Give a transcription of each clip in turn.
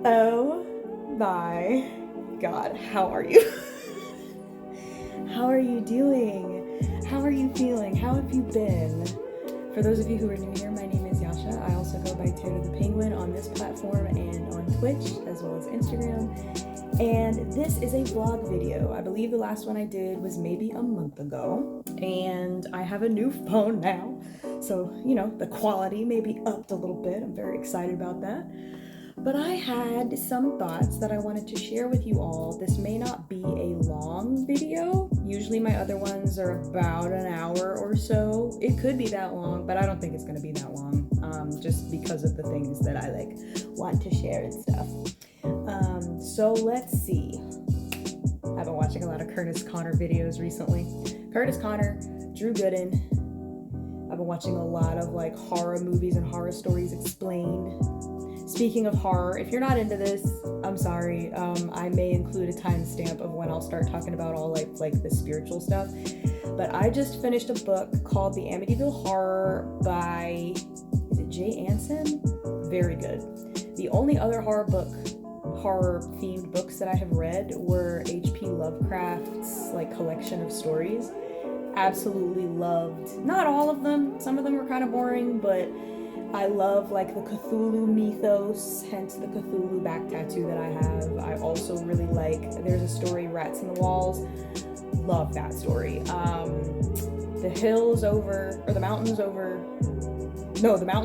Oh my God, how are you? How are you doing? How are you feeling? How have you been? For those of you who are new here, my name is Yasha. I also go by Taylor the Penguin on this platform and on Twitch, as well as Instagram. And this is a vlog video. I believe the last one I did was maybe a month ago. And I have a new phone now. So, the quality may be upped a little bit. I'm very excited about that. But I had some thoughts that I wanted to share with you all. This may not be a long video. Usually my other ones are about an hour or so. It could be that long, but I don't think it's going to be that long, just because of the things that I want to share and stuff. So let's see. I've been watching a lot of Curtis Connor videos recently. Curtis Connor, Drew Gooden. I've been watching a lot of horror movies and horror stories explained. Speaking of horror, if you're not into this, I'm sorry. I may include a timestamp of when I'll start talking about all the spiritual stuff. But I just finished a book called The Amityville Horror by, is it Jay Anson? Very good. The only other horror themed books that I have read were H.P. Lovecraft's collection of stories. Absolutely loved, not all of them. Some of them were kind of boring, but I love the Cthulhu mythos, hence the Cthulhu back tattoo that I have. I also really there's a story, Rats in the Walls. Love that story. The Mountains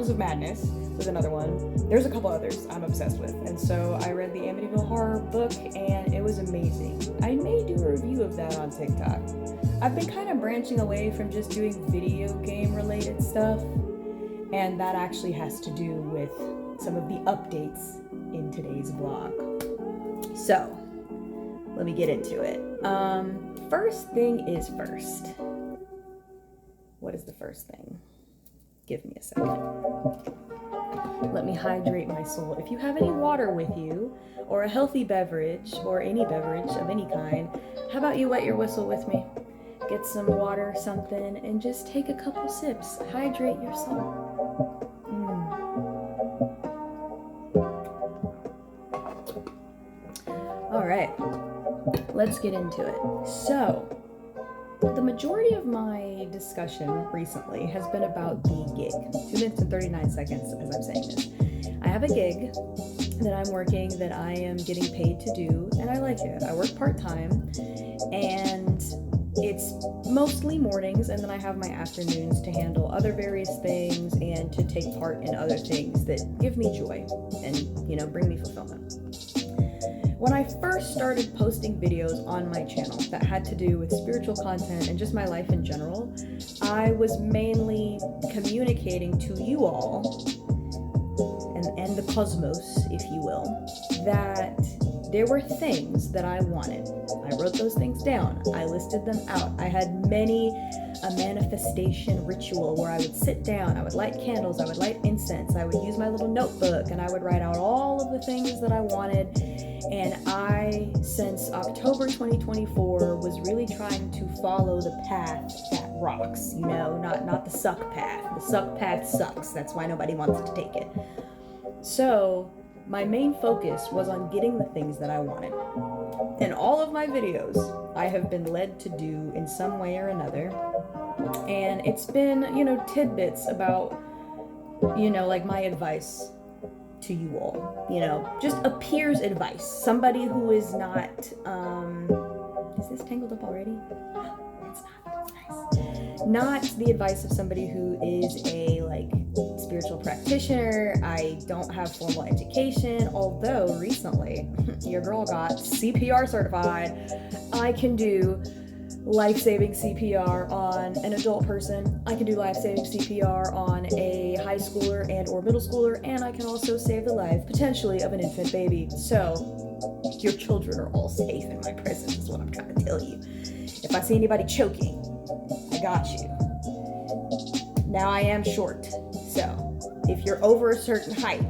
of Madness was another one. There's a couple others I'm obsessed with. And so I read the Amityville Horror book and it was amazing. I may do a review of that on TikTok. I've been kind of branching away from just doing video game related stuff. And that actually has to do with some of the updates in today's vlog. So, let me get into it. First thing is first. What is the first thing? Give me a second. Let me hydrate my soul. If you have any water with you, or a healthy beverage, or any beverage of any kind, how about you wet your whistle with me? Get some water, something, and just take a couple sips. Hydrate your soul. All right, let's get into it. So, the majority of my discussion recently has been about the gig. 2 minutes and 39 seconds as I'm saying this. I have a gig that I'm working that I am getting paid to do, and I like it. I work part-time, and it's mostly mornings, and then I have my afternoons to handle other various things and to take part in other things that give me joy and, bring me fulfillment. When I first started posting videos on my channel that had to do with spiritual content and just my life in general, I was mainly communicating to you all and the cosmos, if you will, that there were things that I wanted. I wrote those things down. I listed them out. I had a manifestation ritual where I would sit down, I would light candles, I would light incense, I would use my little notebook, and I would write out all of the things that I wanted. And I, since October 2024, was really trying to follow the path that rocks, not the suck path. The suck path sucks. That's why nobody wants to take it. So, my main focus was on getting the things that I wanted. In all of my videos, I have been led to do in some way or another. And it's been, tidbits about, my advice to you all. Just a peer's advice. Somebody who is not, is this tangled up already? It's not. Nice. Not the advice of somebody who is a, spiritual practitioner. I don't have formal education, although recently your girl got CPR certified. I can do life-saving CPR on an adult person. I can do life-saving CPR on a high schooler and or middle schooler, and I can also save the life, potentially, of an infant baby. So, your children are all safe in my presence, is what I'm trying to tell you. If I see anybody choking, I got you. Now, I am short, so if you're over a certain height,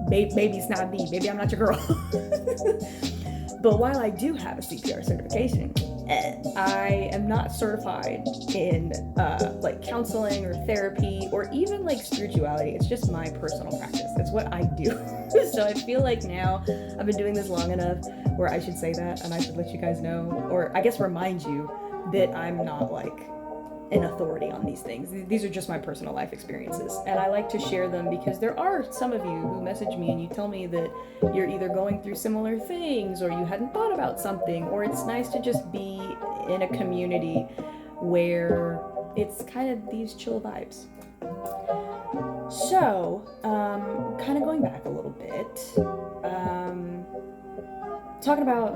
maybe it's not me, maybe I'm not your girl. But while I do have a CPR certification, I am not certified in like counseling or therapy or even like spirituality. It's just my personal practice. It's what I do. So I feel like now I've been doing this long enough where I should say that, and I should let you guys know, or I guess remind you that I'm not like an authority on these things. These are just my personal life experiences, and I like to share them because there are some of you who message me and you tell me that you're either going through similar things or you hadn't thought about something, or it's nice to just be in a community where it's kind of these chill vibes. So, kind of going back a little bit, talking about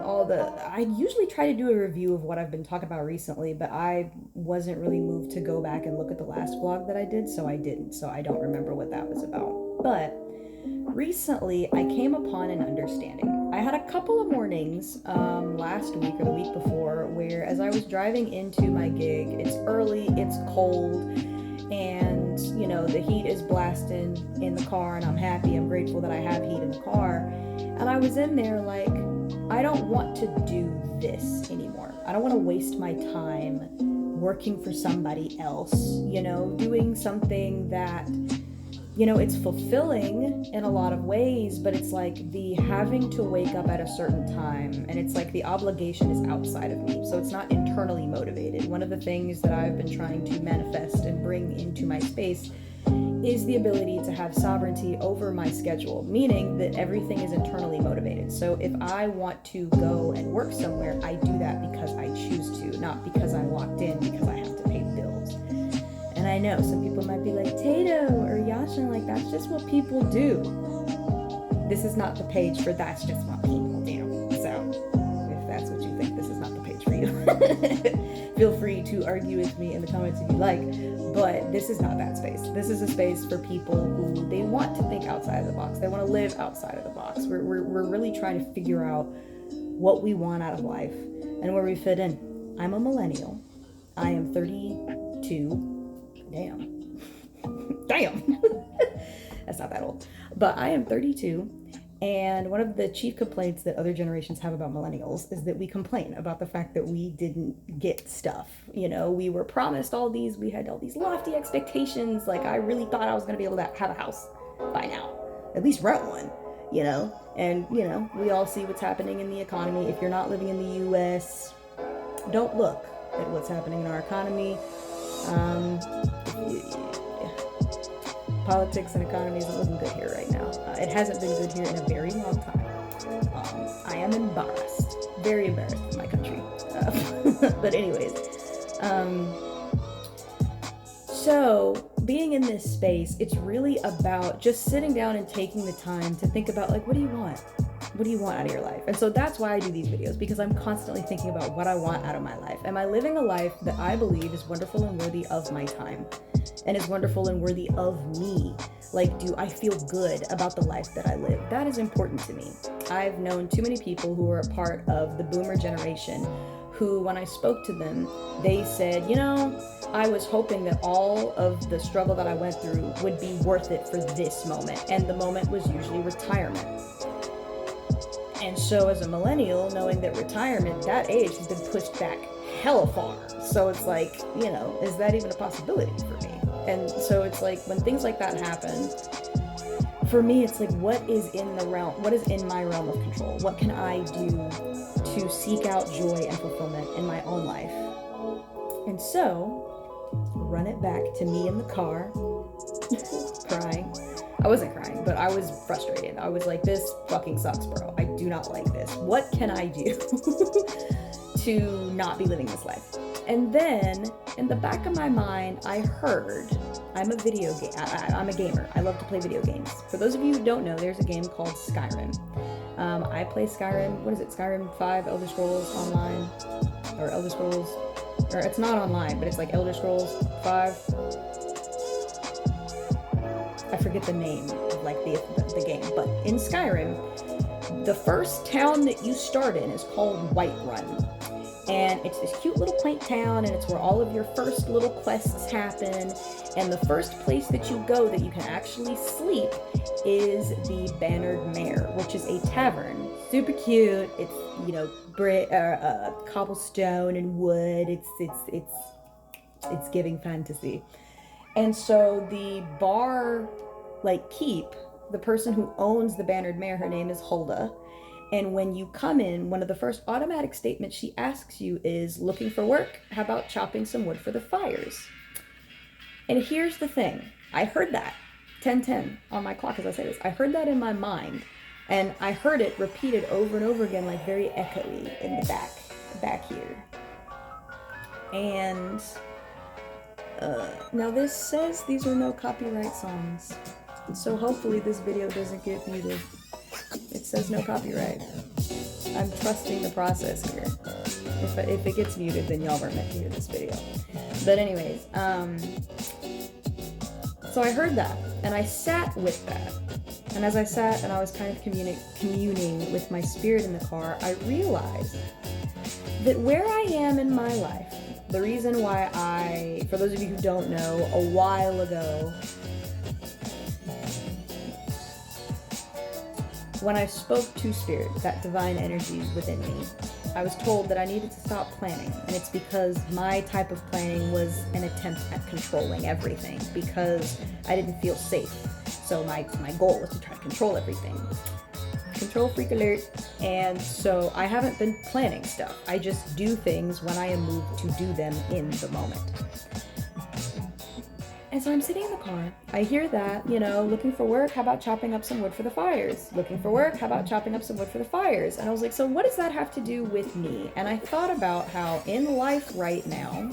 I usually try to do a review of what I've been talking about recently, but I wasn't really moved to go back and look at the last vlog that I did, so I didn't, so I don't remember what that was about. But recently I came upon an understanding. I had a couple of mornings last week or the week before where as I was driving into my gig, it's early, it's cold, and you know, the heat is blasting in the car, and I'm happy, I'm grateful that I have heat in the car. And I was in there like, I don't want to do this anymore. I don't want to waste my time working for somebody else, you know, doing something that, you know, it's fulfilling in a lot of ways, but it's like the having to wake up at a certain time, and it's like the obligation is outside of me, so it's not internally motivated. One of the things that I've been trying to manifest and bring into my space is the ability to have sovereignty over my schedule, meaning that everything is internally motivated. So if I want to go and work somewhere, I do that because I choose to, not because I'm locked in because I have to pay bills. And I know some people might be like, Tato or Yasha, like that's just what people do. This is not the page for that's just what people do. So if that's what you think, this is not the page for you. Feel free to argue with me in the comments if you like, but this is not that space. This is a space for people who they want to think outside of the box. They want to live outside of the box. We're really trying to figure out what we want out of life and where we fit in. I'm a millennial. I am 32. Damn. That's not that old. But I am 32. And one of the chief complaints that other generations have about millennials is that we complain about the fact that we didn't get stuff. You know, we were promised we had all these lofty expectations. Like, I really thought I was going to be able to have a house by now, at least rent one, you know? And, you know, we all see what's happening in the economy. If you're not living in the US, don't look at what's happening in our economy. Politics and economy isn't looking good here right now. It hasn't been good here in a very long time. I am embarrassed, very embarrassed for my country. But anyways, so being in this space, it's really about just sitting down and taking the time to think about like, what do you want? What do you want out of your life? And so that's why I do these videos, because I'm constantly thinking about what I want out of my life. Am I living a life that I believe is wonderful and worthy of my time? And is wonderful and worthy of me? Like, do I feel good about the life that I live? That is important to me. I've known too many people who are a part of the boomer generation who, when I spoke to them, they said, you know, I was hoping that all of the struggle that I went through would be worth it for this moment. And the moment was usually retirement. And so as a millennial, knowing that retirement, that age has been pushed back hella far. So it's like, you know, is that even a possibility for me? And so it's like when things like that happen, for me, it's like, what is in my realm of control? What can I do to seek out joy and fulfillment in my own life? And so, run it back to me in the car, crying. I wasn't crying, but I was frustrated. I was like, this fucking sucks, bro. I do not like this. What can I do to not be living this life? And then, in the back of my mind, I heard, I'm a gamer. I love to play video games. For those of you who don't know, there's a game called Skyrim. I play Skyrim, Skyrim 5, Elder Scrolls Online, or Elder Scrolls, or it's not online, but it's like Elder Scrolls 5. I forget the name of like the game, but in Skyrim, the first town that you start in is called Whiterun. And it's this cute little quaint town, and it's where all of your first little quests happen. And the first place that you go that you can actually sleep is the Bannered Mare, which is a tavern. Super cute. It's, you know, cobblestone and wood. It's giving fantasy. And so the bar, like, keep, the person who owns the Bannered Mare, her name is Hulda. And when you come in, one of the first automatic statements she asks you is, looking for work? How about chopping some wood for the fires? And here's the thing. I heard that, 10:10 on my clock as I say this. I heard that in my mind. And I heard it repeated over and over again, like very echoey in the back here. And now this says these are no copyright songs. So hopefully this video doesn't get muted. It says no copyright. I'm trusting the process here. If it gets muted, then y'all weren't meant to hear this video. But anyways, so I heard that, and I sat with that. And as I sat and I was kind of communing with my spirit in the car, I realized that where I am in my life, the reason why for those of you who don't know, a while ago, when I spoke to spirit, that divine energy within me, I was told that I needed to stop planning. And it's because my type of planning was an attempt at controlling everything, because I didn't feel safe. So my goal was to try to control everything. Control freak alert. And so I haven't been planning stuff. I just do things when I am moved to do them in the moment. And so I'm sitting in the car. I hear that, you know, looking for work, how about chopping up some wood for the fires? Looking for work, how about chopping up some wood for the fires? And I was like, so what does that have to do with me? And I thought about how in life right now,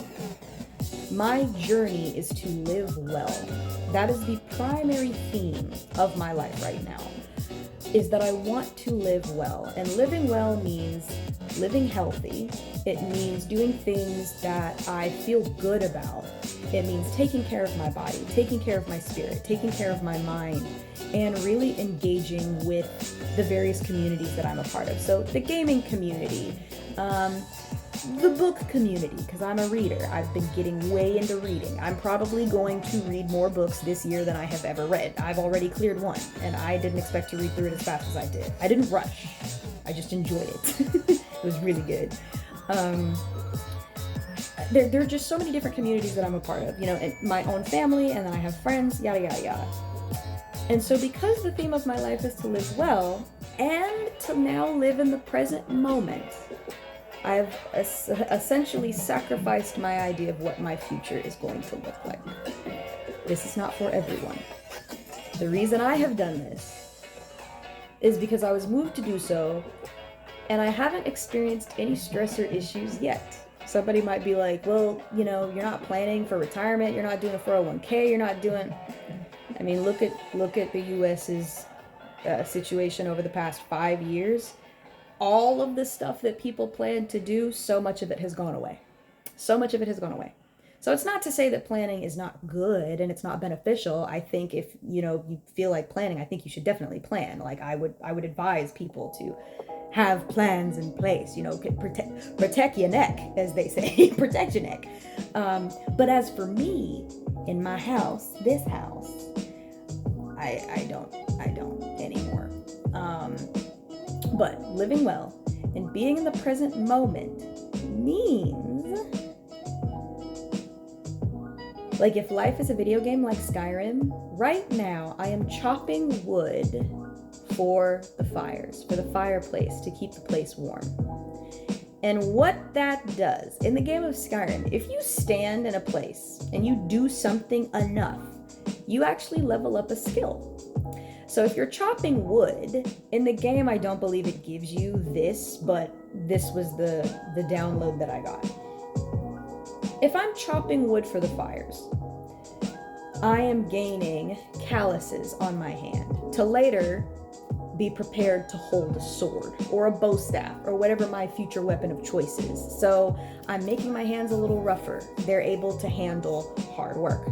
my journey is to live well. That is the primary theme of my life right now, is that I want to live well. And living well means living healthy. It means doing things that I feel good about. It means taking care of my body, taking care of my spirit, taking care of my mind, and really engaging with the various communities that I'm a part of. So the gaming community, the book community, because I'm a reader. I've been getting way into reading. I'm probably going to read more books this year than I have ever read. I've already cleared one, and I didn't expect to read through it as fast as I did. I didn't rush. I just enjoyed it. It was really good. There are just so many different communities that I'm a part of, you know, and my own family, and then I have friends, yada, yada, yada. And so because the theme of my life is to live well and to now live in the present moment, I've essentially sacrificed my idea of what my future is going to look like. This is not for everyone. The reason I have done this is because I was moved to do so, and I haven't experienced any stress or issues yet. Somebody might be like, well, you know, you're not planning for retirement, you're not doing a 401k, you're not doing... I mean, look at the U.S.'s situation over the past 5 years. All of the stuff that people planned to do, so much of it has gone away. So much of it has gone away. So it's not to say that planning is not good and it's not beneficial. I think if, you know, you feel like planning, I think you should definitely plan. Like I would advise people to have plans in place, you know, protect your neck, as they say, protect your neck. But as for me, in my house, this house, I don't anymore. But living well and being in the present moment means, like, if life is a video game like Skyrim, right now I am chopping wood for the fires, for the fireplace, to keep the place warm. And what that does in the game of Skyrim, if you stand in a place and you do something enough, you actually level up a skill. So if you're chopping wood, in the game I don't believe it gives you this, but this was the download that I got. If I'm chopping wood for the fires, I am gaining calluses on my hand to later be prepared to hold a sword or a bow staff or whatever my future weapon of choice is. So I'm making my hands a little rougher. They're able to handle hard work.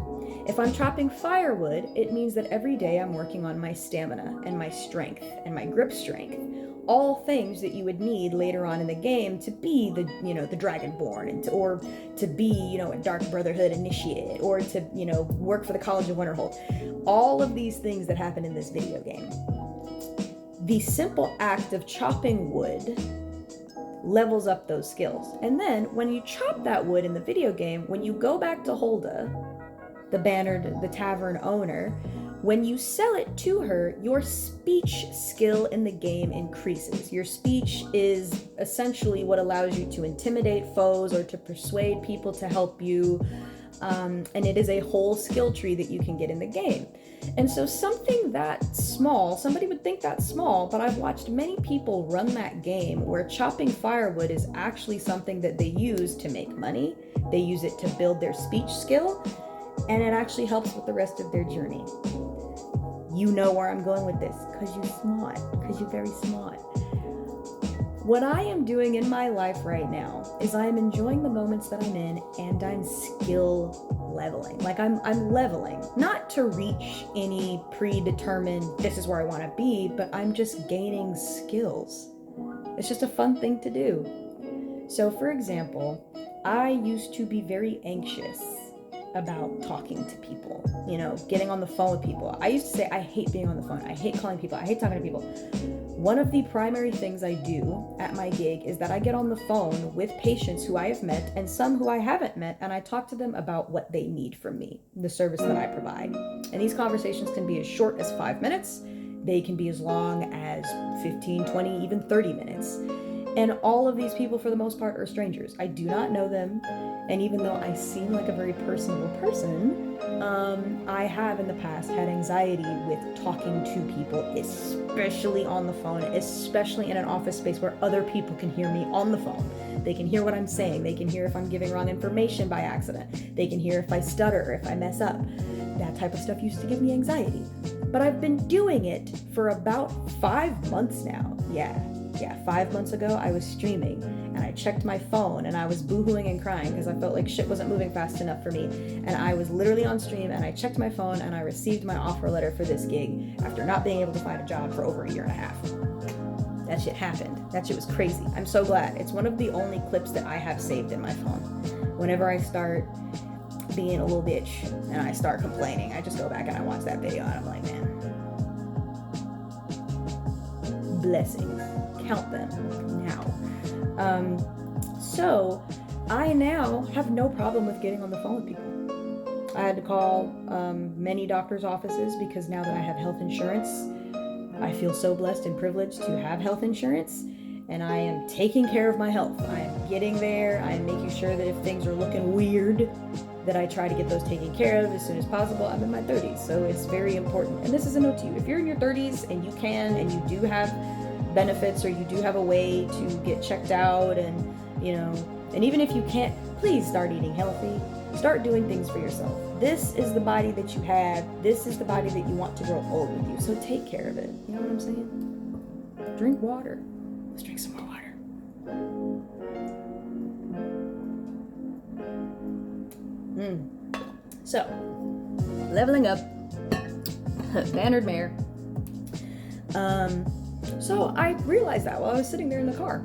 If I'm chopping firewood, it means that every day I'm working on my stamina and my strength and my grip strength. All things that you would need later on in the game to be the Dragonborn, or to be, a Dark Brotherhood initiate, or to, work for the College of Winterhold. All of these things that happen in this video game. The simple act of chopping wood levels up those skills. And then when you chop that wood in the video game, when you go back to Hulda, the tavern owner, when you sell it to her, your speech skill in the game increases. Your speech is essentially what allows you to intimidate foes or to persuade people to help you. And it is a whole skill tree that you can get in the game. And so something that small, somebody would think that's small, but I've watched many people run that game where chopping firewood is actually something that they use to make money. They use it to build their speech skill, and it actually helps with the rest of their journey. You know where I'm going with this, because you're smart, because you're very smart. What I am doing in my life right now is I am enjoying the moments that I'm in, and I'm skill leveling. Like I'm leveling, not to reach any predetermined, this is where I want to be, but I'm just gaining skills. It's just a fun thing to do. So for example, I used to be very anxious about talking to people, getting on the phone with people. I used to say, I hate being on the phone. I hate calling people. I hate talking to people. One of the primary things I do at my gig is that I get on the phone with patients who I have met and some who I haven't met, and I talk to them about what they need from me, the service that I provide. And these conversations can be as short as 5 minutes. They can be as long as 15, 20, even 30 minutes. And all of these people, for the most part, are strangers. I do not know them. And even though I seem like a very personable person, I have in the past had anxiety with talking to people, especially on the phone, especially in an office space where other people can hear me on the phone. They can hear what I'm saying. They can hear if I'm giving wrong information by accident. They can hear if I stutter or if I mess up. That type of stuff used to give me anxiety. But I've been doing it for about 5 months now. Yeah, 5 months ago I was streaming and I checked my phone and I was boohooing and crying because I felt like shit wasn't moving fast enough for me. And I was literally on stream and I checked my phone and I received my offer letter for this gig after not being able to find a job for over a year and a half. That shit happened. That shit was crazy. I'm so glad. It's one of the only clips that I have saved in my phone. Whenever I start being a little bitch and I start complaining, I just go back and I watch that video and I'm like, man, blessings. Count them now. So I now have no problem with getting on the phone with people. I had to call many doctors' offices because now that I have health insurance, I feel so blessed and privileged to have health insurance, and I am taking care of my health. I am getting there. I am making sure that if things are looking weird, that I try to get those taken care of as soon as possible. I'm in my 30s, so it's very important. And this is a note to you. If you're in your 30s and you can, and you do have benefits, or you do have a way to get checked out, and and even if you can't, please start eating healthy. Start doing things for yourself. This is the body that you have. This is the body that you want to grow old with you. So take care of it. You know what I'm saying? Drink water. Let's drink some more water. So, leveling up. Bannered Mare. So I realized that while I was sitting there in the car,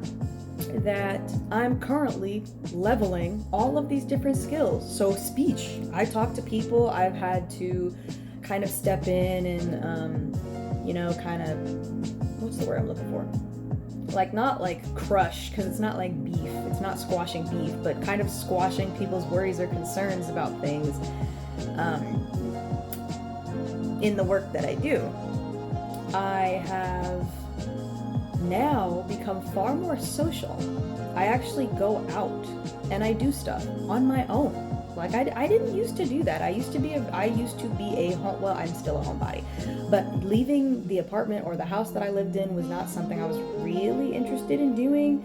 that I'm currently leveling all of these different skills. So speech, I talk to people. I've had to kind of step in and, kind of, what's the word I'm looking for? Like, not like crush, because it's not like beef. It's not squashing beef, but kind of squashing people's worries or concerns about things in the work that I do. I have now become far more social. I actually go out and I do stuff on my own. Like I didn't used to do that. I used to be a home, well, I'm still a homebody, but leaving the apartment or the house that I lived in was not something I was really interested in doing.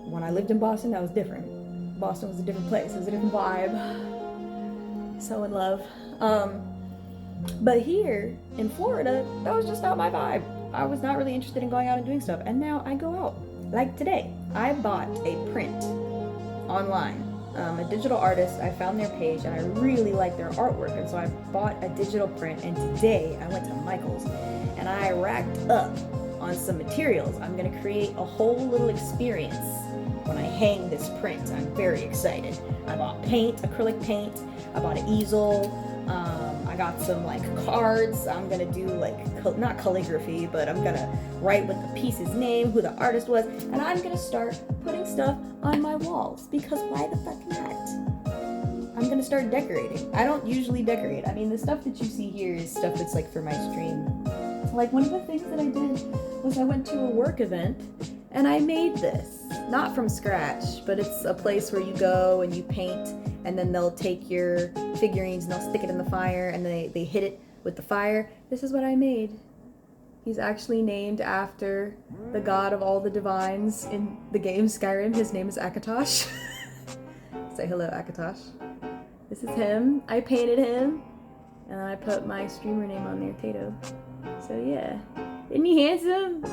When I lived in Boston, that was different. Boston was a different place. It was a different vibe. So in love. But here in Florida, that was just not my vibe. I was not really interested in going out and doing stuff. And now I go out. Like today, I bought a print online a digital artist. I found their page and I really like their artwork, and so I bought a digital print, and today I went to Michael's and I racked up on some materials. I'm going to create a whole little experience when I hang this print. I'm very excited. I bought paint, acrylic paint. I bought an easel. I got some like cards. I'm gonna do like not calligraphy, but I'm gonna write with the piece's name, who the artist was, and I'm gonna start putting stuff on my walls, because why the fuck not? I'm gonna start decorating. I don't usually decorate. I mean, the stuff that you see here is stuff that's like for my stream. Like, one of the things that I did was I went to a work event and I made this. Not from scratch, but it's a place where you go and you paint, and then they'll take your figurines and they'll stick it in the fire, and they hit it with the fire. This is what I made. He's actually named after the god of all the divines in the game Skyrim. His name is Akatosh. Say hello, Akatosh. This is him. I painted him, and I put my streamer name on there, Tato. So yeah. Isn't he handsome?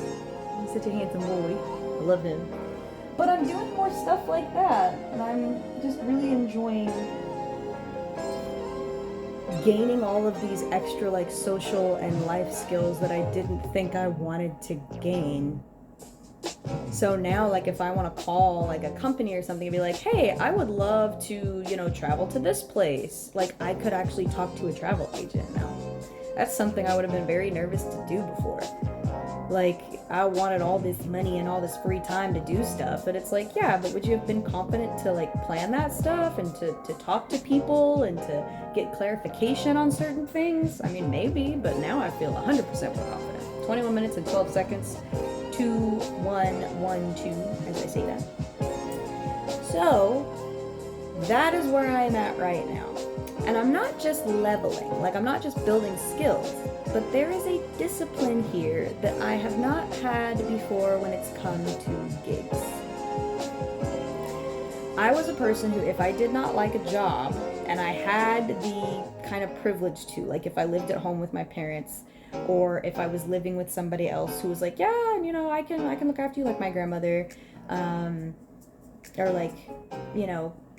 He's such a handsome boy. I love him. But I'm doing more stuff like that, and I'm just really enjoying gaining all of these extra like social and life skills that I didn't think I wanted to gain. So now, like, if I want to call like a company or something and be like, hey, I would love to, travel to this place, like, I could actually talk to a travel agent now. That's something I would have been very nervous to do before. Like, I wanted all this money and all this free time to do stuff, but it's like, yeah, but would you have been confident to like plan that stuff and to talk to people and to get clarification on certain things? I mean, maybe, but now I feel 100% more confident. 21 minutes and 12 seconds, 2, 1, 1, 2, as I say that. So that is where I'm at right now. And I'm not just leveling, like, I'm not just building skills, but there is a discipline here that I have not had before when it's come to gigs. I was a person who, if I did not like a job and I had the kind of privilege to, like, if I lived at home with my parents, or if I was living with somebody else who was like, yeah, I can look after you, like my grandmother, or like,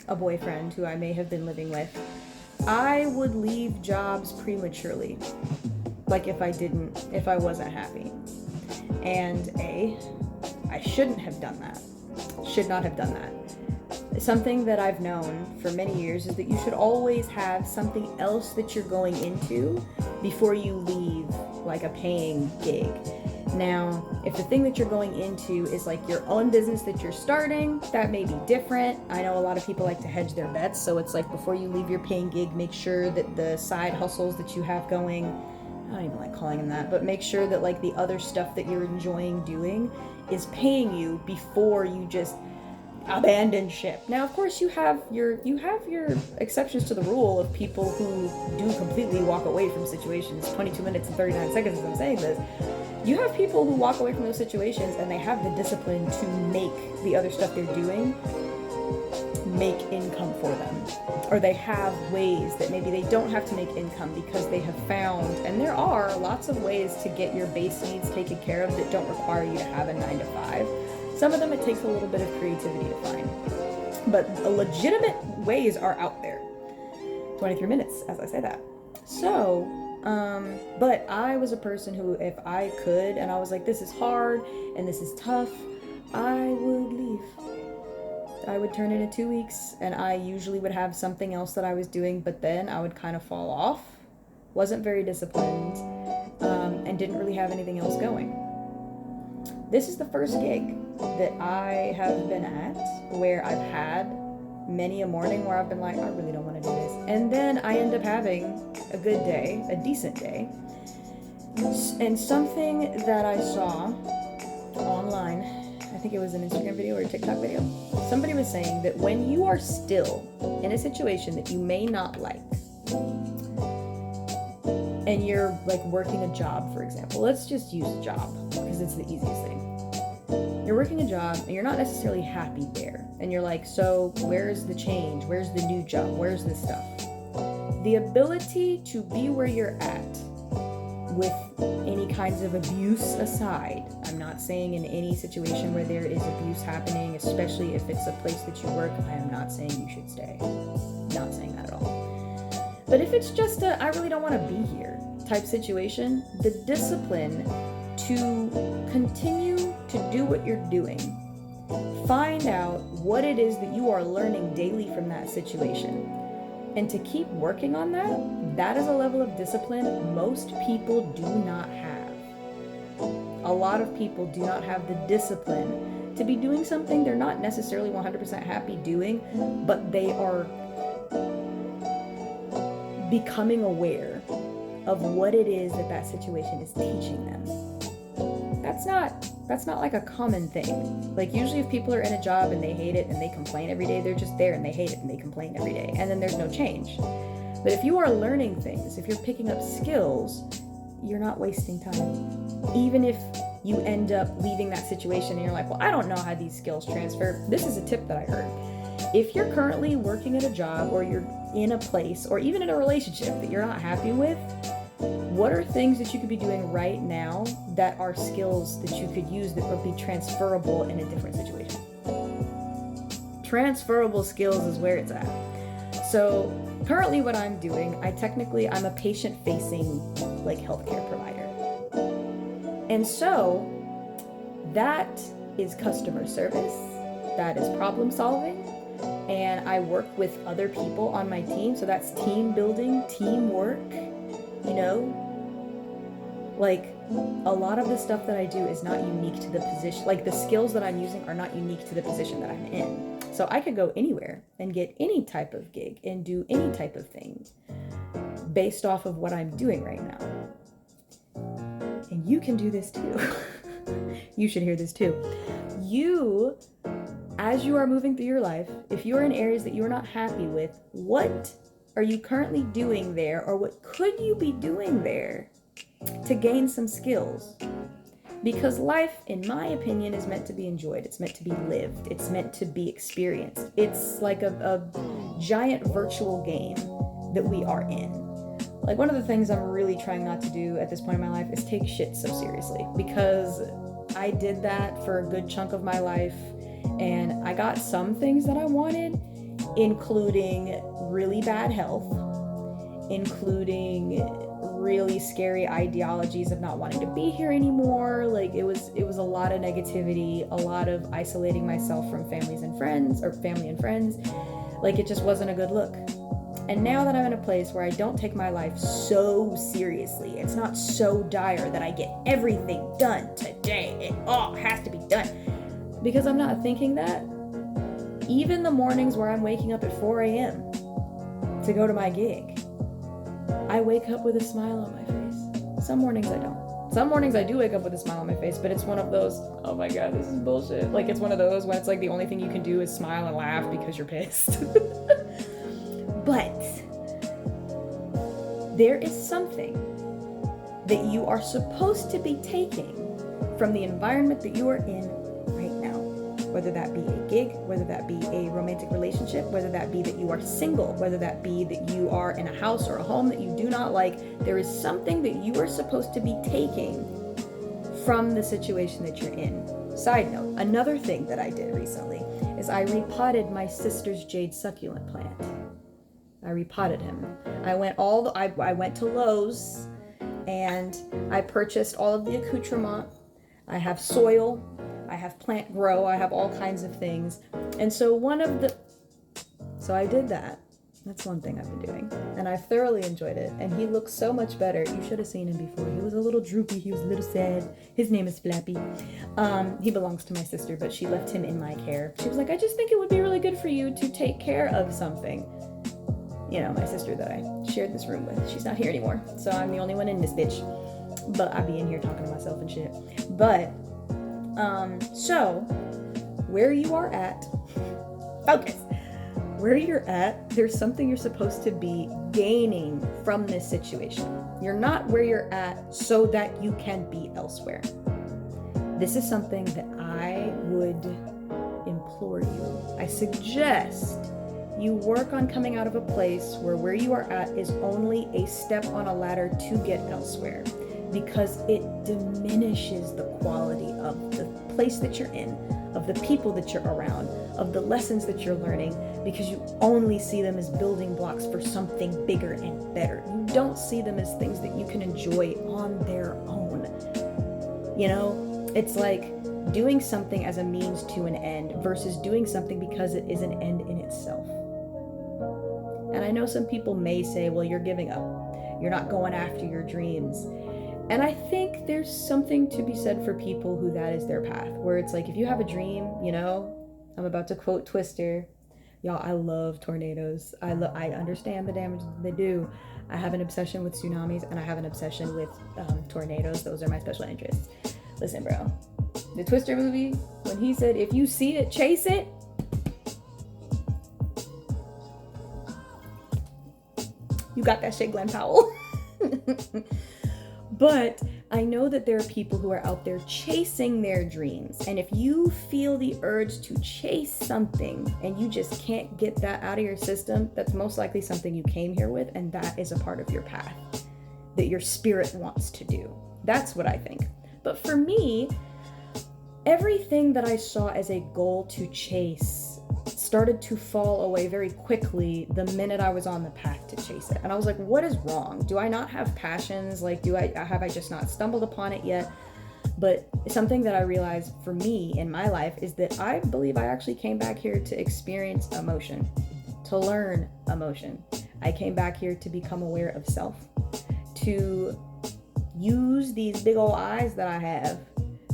a boyfriend who I may have been living with, I would leave jobs prematurely. Like, if I wasn't happy. And I shouldn't have done that. Should not have done that. Something that I've known for many years is that you should always have something else that you're going into before you leave, like a paying gig. Now, if the thing that you're going into is like your own business that you're starting, that may be different. I know a lot of people like to hedge their bets, so it's like, before you leave your paying gig, make sure that the side hustles that you have going, I don't even like calling them that, but make sure that like the other stuff that you're enjoying doing is paying you before you just abandon ship. Now, of course, you have your exceptions to the rule of people who do completely walk away from situations. 22 minutes and 39 seconds as I'm saying this. You have people who walk away from those situations and they have the discipline to make the other stuff they're doing make income for them. Or they have ways that maybe they don't have to make income because they have found, and there are lots of ways to get your base needs taken care of that don't require you to have a 9 to 5. Some of them it takes a little bit of creativity to find. But legitimate ways are out there. 23 minutes, as I say that. So, but I was a person who, if I could, and I was like, this is hard, and this is tough, I would leave. I would turn in in 2 weeks, and I usually would have something else that I was doing, but then I would kind of fall off. Wasn't very disciplined, and didn't really have anything else going. This is the first gig that I have been at where I've had many a morning where I've been like, I really don't want to do this. And then I end up having a good day, a decent day. And something that I saw online, I think it was an Instagram video or a TikTok video, somebody was saying that when you are still in a situation that you may not like, and you're like working a job, for example, let's just use a job because it's the easiest thing. You're working a job and you're not necessarily happy there. And you're like, so where's the change? Where's the new job? Where's this stuff? The ability to be where you're at with any kinds of abuse aside, I'm not saying in any situation where there is abuse happening, especially if it's a place that you work, I am not saying you should stay. Not saying that at all. But if it's just a, I really don't want to be here type situation, the discipline to continue to do what you're doing, find out what it is that you are learning daily from that situation, and to keep working on that, that is a level of discipline most people do not have. A lot of people do not have the discipline to be doing something they're not necessarily 100% happy doing, but they are becoming aware of what it is that that situation is teaching them. That's not like a common thing. Like usually if people are in a job and they hate it and they complain every day, they're just there and they hate it and they complain every day, and then there's no change. But if you are learning things, if you're picking up skills, you're not wasting time. Even if you end up leaving that situation and you're like, well, I don't know how these skills transfer. This is a tip that I heard. If you're currently working at a job or you're in a place or even in a relationship that you're not happy with, what are things that you could be doing right now that are skills that you could use that would be transferable in a different situation? Transferable skills is where it's at. So currently what I'm doing, I'm a patient-facing like healthcare provider. And so that is customer service, that is problem solving, and I work with other people on my team. So that's team building, teamwork, you know? Like, a lot of the stuff that I do is not unique to the position. Like, the skills that I'm using are not unique to the position that I'm in. So I could go anywhere and get any type of gig and do any type of thing based off of what I'm doing right now. And you can do this too. You should hear this too. You, as you are moving through your life, if you're in areas that you're not happy with, what are you currently doing there, or what could you be doing there to gain some skills? Because life, in my opinion, is meant to be enjoyed. It's meant to be lived. It's meant to be experienced. It's like a giant virtual game that we are in. Like, one of the things I'm really trying not to do at this point in my life is take shit so seriously, because I did that for a good chunk of my life, and I got some things that I wanted, including really bad health, including really scary ideologies of not wanting to be here anymore. Like, it was a lot of negativity, a lot of isolating myself from family and friends. Like, it just wasn't a good look. And now that I'm in a place where I don't take my life so seriously, it's not so dire that I get everything done today. It all has to be done. Because I'm not thinking that. Even the mornings where I'm waking up at 4 a.m. to go to my gig, I wake up with a smile on my face. Some mornings I don't. Some mornings I do wake up with a smile on my face, but it's one of those, oh my God, this is bullshit. Like, it's one of those when it's like the only thing you can do is smile and laugh because you're pissed. But there is something that you are supposed to be taking from the environment that you are in right now. Whether that be a gig, whether that be a romantic relationship, whether that be that you are single, whether that be that you are in a house or a home that you do not like, there is something that you are supposed to be taking from the situation that you're in. Side note, another thing that I did recently is I repotted my sister's jade succulent plant. I repotted him. I went to Lowe's and I purchased all of the accoutrement. I have soil, I have plant grow, I have all kinds of things. And so I did that. That's one thing I've been doing. And I've thoroughly enjoyed it. And he looks so much better. You should have seen him before. He was a little droopy. He was a little sad. His name is Flappy. He belongs to my sister, but she left him in my care. She was like, I just think it would be really good for you to take care of something. You know, my sister that I shared this room with. She's not here anymore. So I'm the only one in this bitch. But I be in here talking to myself and shit. But, so, where you are at, focus. Where you're at, there's something you're supposed to be gaining from this situation. You're not where you're at so that you can be elsewhere. This is something that I would implore you. I suggest you work on coming out of a place where you are at is only a step on a ladder to get elsewhere. because it diminishes the quality of the place that you're in, of the people that you're around, of the lessons that you're learning, because you only see them as building blocks for something bigger and better. You don't see them as things that you can enjoy on their own. You know, it's like doing something as a means to an end versus doing something because it is an end in itself. And I know some people may say, well, you're giving up. You're not going after your dreams. And I think there's something to be said for people who that is their path, where it's like, if you have a dream, you know, I'm about to quote Twister. Y'all, I love tornadoes. I understand the damage they do. I have an obsession with tsunamis, and I have an obsession with tornadoes. Those are my special interests. Listen, bro, the Twister movie, when he said, if you see it, chase it. You got that shit, Glenn Powell. But I know that there are people who are out there chasing their dreams. And if you feel the urge to chase something and you just can't get that out of your system, that's most likely something you came here with, and that is a part of your path that your spirit wants to do. That's what I think. But for me, everything that I saw as a goal to chase started to fall away very quickly the minute I was on the path to chase it. And I was like, what is wrong? Do I not have passions? Like, have I just not stumbled upon it yet? But something that I realized for me in my life is that I believe I actually came back here to experience emotion, to learn emotion. I came back here to become aware of self, to use these big old eyes that I have.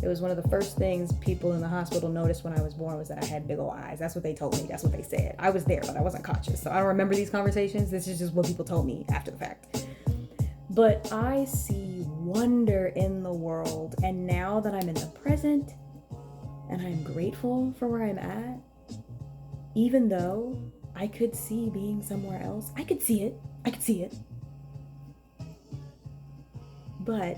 It was one of the first things people in the hospital noticed when I was born was that I had big old eyes. That's what they told me. That's what they said. I was there, but I wasn't conscious. So I don't remember these conversations. This is just what people told me after the fact. But I see wonder in the world. And now that I'm in the present and I'm grateful for where I'm at, even though I could see being somewhere else, I could see it. But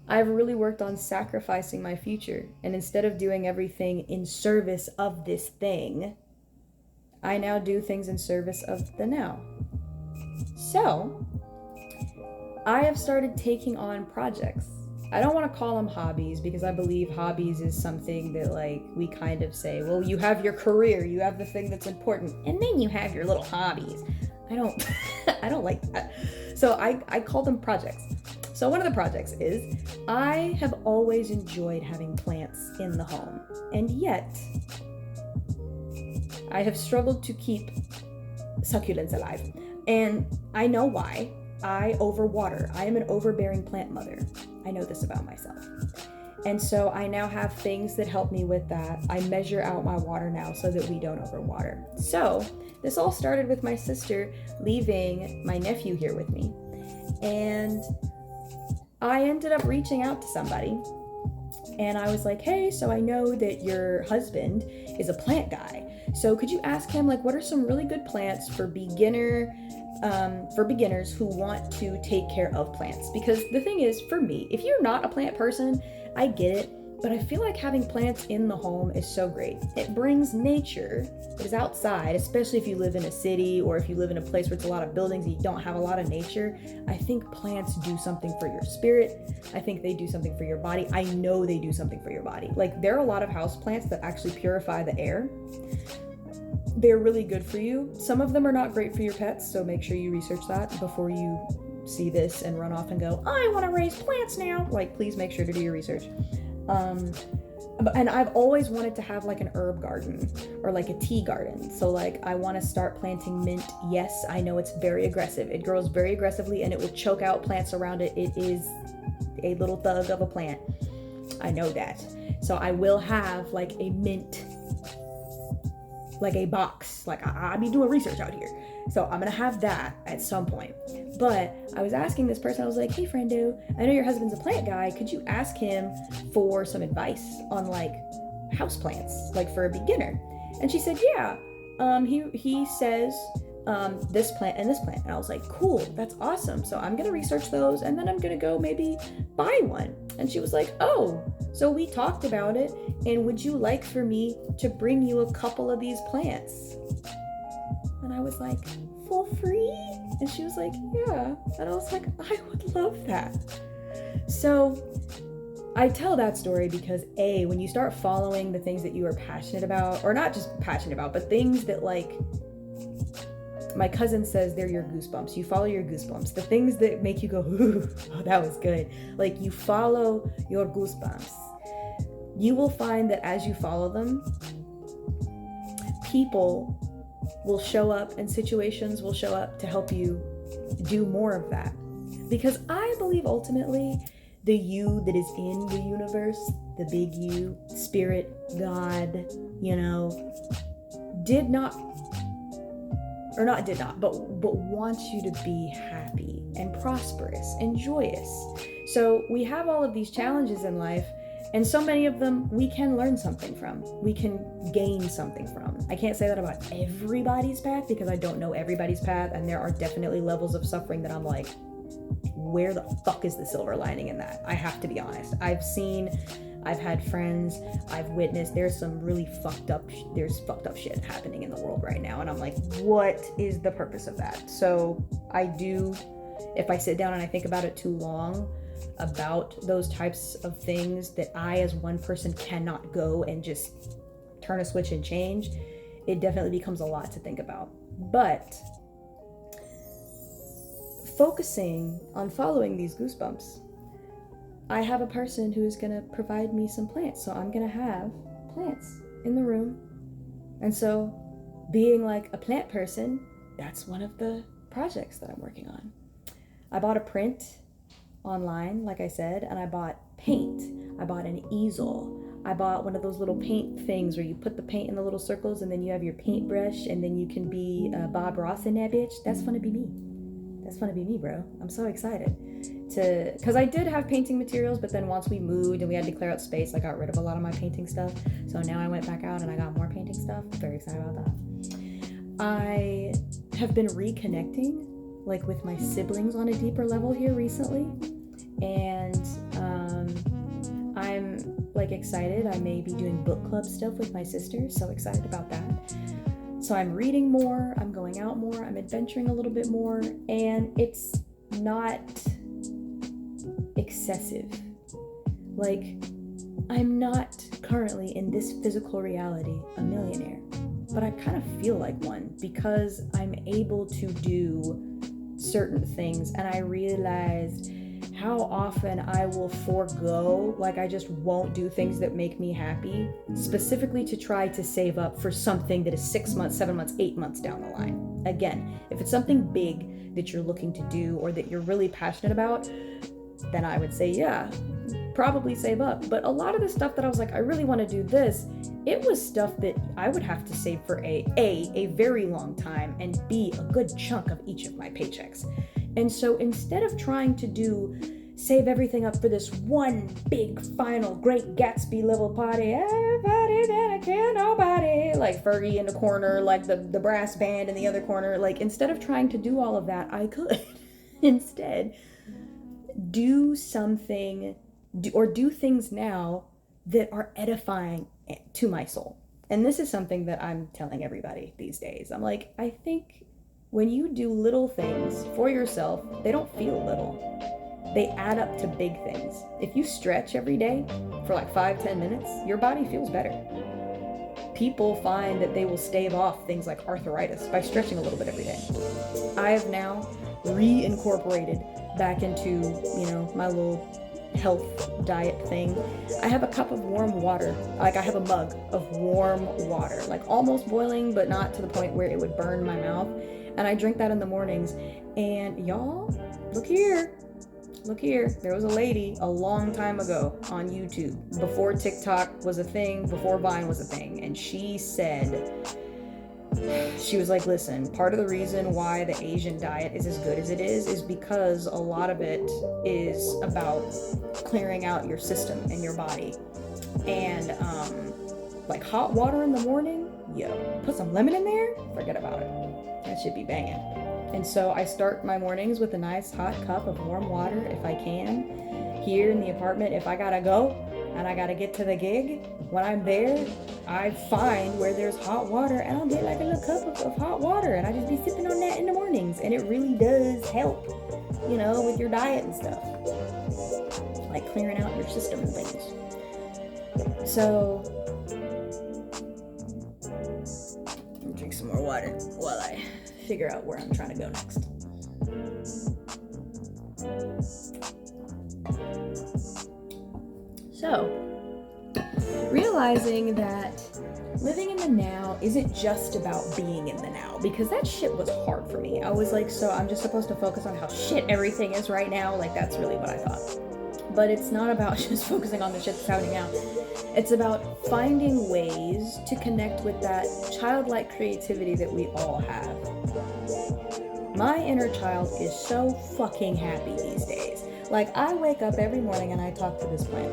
I've really worked on sacrificing my future. And instead of doing everything in service of this thing, I now do things in service of the now. So I have started taking on projects. I don't want to call them hobbies, because I believe hobbies is something that, like, we kind of say, well, you have your career, you have the thing that's important, and then you have your little hobbies. I don't like that. So I call them projects. So one of the projects is, I have always enjoyed having plants in the home, and yet I have struggled to keep succulents alive. And I know why. I overwater. I am an overbearing plant mother. I know this about myself. And so I now have things that help me with that. I measure out my water now so that we don't overwater. So this all started with my sister leaving my nephew here with me. And I ended up reaching out to somebody, and I was like, hey, so I know that your husband is a plant guy. So could you ask him, like, what are some really good plants for beginners who want to take care of plants? Because the thing is, for me, if you're not a plant person, I get it, but I feel like having plants in the home is so great. It brings nature that is outside, especially if you live in a city or if you live in a place where it's a lot of buildings and you don't have a lot of nature. I think plants do something for your spirit. I think they do something for your body. I know they do something for your body. Like, there are a lot of house plants that actually purify the air. They're really good for you. Some of them are not great for your pets, so make sure you research that before you see this and run off and go, I want to raise plants now. Like, please make sure to do your research. And I've always wanted to have like an herb garden or like a tea garden. So like, I want to start planting mint. Yes, I know it's very aggressive. It grows very aggressively and it will choke out plants around it. It is a little thug of a plant. I know that. So I will have like a mint, like a box. Like, I'll be doing research out here. So I'm going to have that at some point. But I was asking this person, I was like, hey, friendo, I know your husband's a plant guy. Could you ask him for some advice on like house plants, like for a beginner? And she said, yeah, he says this plant and this plant. And I was like, cool, that's awesome. So I'm going to research those and then I'm going to go maybe buy one. And she was like, oh, so we talked about it. And would you like for me to bring you a couple of these plants? And I was like, for free? And she was like, yeah. And I was like, I would love that. So I tell that story because when you start following the things that you are passionate about, or not just passionate about, but things that, like, my cousin says they're your goosebumps. You follow your goosebumps. The things that make you go, ooh, oh, that was good. Like, you follow your goosebumps. You will find that as you follow them, people will show up and situations will show up to help you do more of that. Because I believe ultimately the you that is in the universe, the big you, spirit, God, but wants you to be happy and prosperous and joyous. So we have all of these challenges in life, and so many of them we can learn something from. We can gain something from. I can't say that about everybody's path because I don't know everybody's path, and there are definitely levels of suffering that I'm like, where the fuck is the silver lining in that? I have to be honest. I've had friends, I've witnessed, there's some really fucked up shit happening in the world right now. And I'm like, what is the purpose of that? So if I sit down and I think about it too long about those types of things that I as one person cannot go and just turn a switch and change, it definitely becomes a lot to think about. But focusing on following these goosebumps, I have a person who is going to provide me some plants. So I'm going to have plants in the room. And so being like a plant person, that's one of the projects that I'm working on. I bought a print online, like I said, and I bought paint. I bought an easel. I bought one of those little paint things where you put the paint in the little circles and then you have your paintbrush and then you can be Bob Ross in that bitch. That's fun to be me. That's fun to be me, bro. I'm so excited because I did have painting materials, but then once we moved and we had to clear out space, I got rid of a lot of my painting stuff. So now I went back out and I got more painting stuff. I'm very excited about that. I have been reconnecting with my siblings on a deeper level here recently. And I'm excited. I may be doing book club stuff with my sister. So excited about that. So I'm reading more, I'm going out more, I'm adventuring a little bit more, and it's not excessive. I'm not currently in this physical reality a millionaire, but I kind of feel like one because I'm able to do certain things, and I realized how often I will forego, I just won't do things that make me happy, specifically to try to save up for something that is 6 months, 7 months, 8 months down the line. Again, if it's something big that you're looking to do or that you're really passionate about, then I would say, yeah, probably save up. But a lot of the stuff that I was like, I really want to do this, it was stuff that I would have to save for a very long time, and B, a good chunk of each of my paychecks. And so instead of trying to save everything up for this one big final Great Gatsby level party, everybody that I care nobody, Fergie in the corner, the brass band in the other corner, instead of trying to do all of that, I could instead do things now that are edifying to my soul. And this is something that I'm telling everybody these days. I'm like, I think when you do little things for yourself, they don't feel little. They add up to big things. If you stretch every day for 5-10 minutes, your body feels better. People find that they will stave off things like arthritis by stretching a little bit every day. I have now reincorporated back into, my little health diet thing. I have a cup of warm water. I have a mug of warm water, almost boiling, but not to the point where it would burn my mouth. And I drink that in the mornings. And y'all, look here. There was a lady a long time ago on YouTube, before TikTok was a thing, before Vine was a thing. And she said, she was like, listen, part of the reason why the Asian diet is as good as it is because a lot of it is about clearing out your system and your body. And hot water in the morning, put some lemon in there, forget about it. That should be banging. And so I start my mornings with a nice hot cup of warm water if I can. Here in the apartment, if I gotta go, and I gotta get to the gig. When I'm there, I find where there's hot water, and I'll get like a little cup of hot water, and I just be sipping on that in the mornings, and it really does help, you know, with your diet and stuff, like clearing out your system and things. So let me drink some more water while I figure out where I'm trying to go next. So, realizing that living in the now isn't just about being in the now, because that shit was hard for me. I was like, so I'm just supposed to focus on how shit everything is right now? Like, that's really what I thought. But it's not about just focusing on the shit that's happening now. It's about finding ways to connect with that childlike creativity that we all have. My inner child is so fucking happy these days. Like, I wake up every morning and I talk to this plant.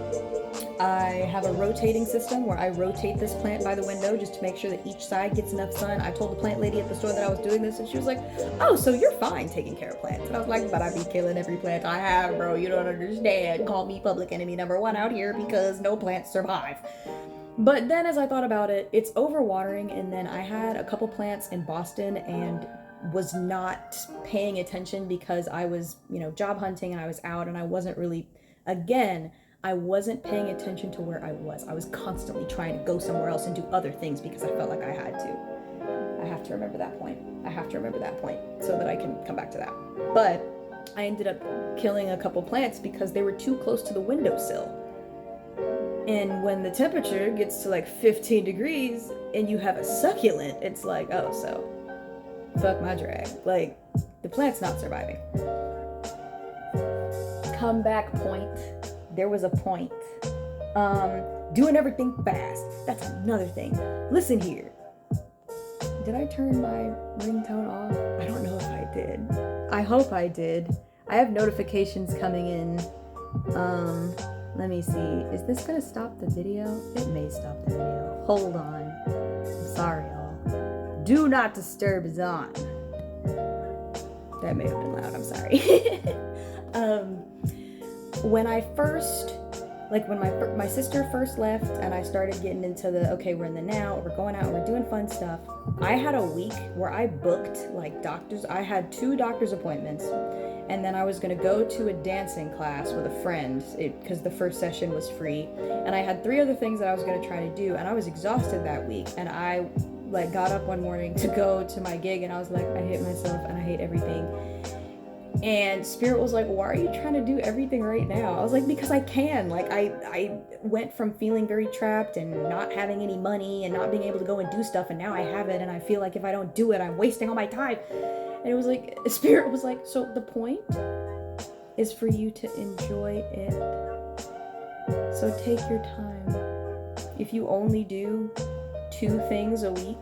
I have a rotating system where I rotate this plant by the window just to make sure that each side gets enough sun. I told the plant lady at the store that I was doing this, and she was like, oh, so you're fine taking care of plants. And I was like, but I be killing every plant I have, bro. You don't understand. Call me public enemy number one out here, because no plants survive. But then as I thought about it, it's overwatering, and then I had a couple plants in Boston and was not paying attention because I was, you know, job hunting and I was out, and I wasn't really, again, I wasn't paying attention to where I was. I was constantly trying to go somewhere else and do other things because I felt like I had to. I have to remember that point. I have to remember that point so that I can come back to that. But I ended up killing a couple plants because they were too close to the windowsill. And when the temperature gets to like 15 degrees and you have a succulent, it's like, oh, so fuck my drag. Like, the plant's not surviving. Comeback point. There was a point. Doing everything fast. That's another thing. Listen here. Did I turn my ringtone off? I don't know if I did. I hope I did. I have notifications coming in. Let me see. Is this gonna stop the video? It may stop the video. Hold on. I'm sorry, y'all. Do not disturb is on. That may have been loud. I'm sorry. When I first, like when my sister first left and I started getting into the, okay, we're in the now, we're going out, we're doing fun stuff. I had a week where I booked like doctors. I had 2 doctor's appointments, and then I was going to go to a dancing class with a friend because the first session was free. And I had 3 other things that I was going to try to do, and I was exhausted that week. And I like got up one morning to go to my gig, and I was like, I hate myself and I hate everything. And Spirit was like, why are you trying to do everything right now? I was like, because I can. Like, I went from feeling very trapped and not having any money and not being able to go and do stuff, and now I have it, and I feel like if I don't do it, I'm wasting all my time. And it was like, Spirit was like, so the point is for you to enjoy it. So take your time. If you only do 2 things a week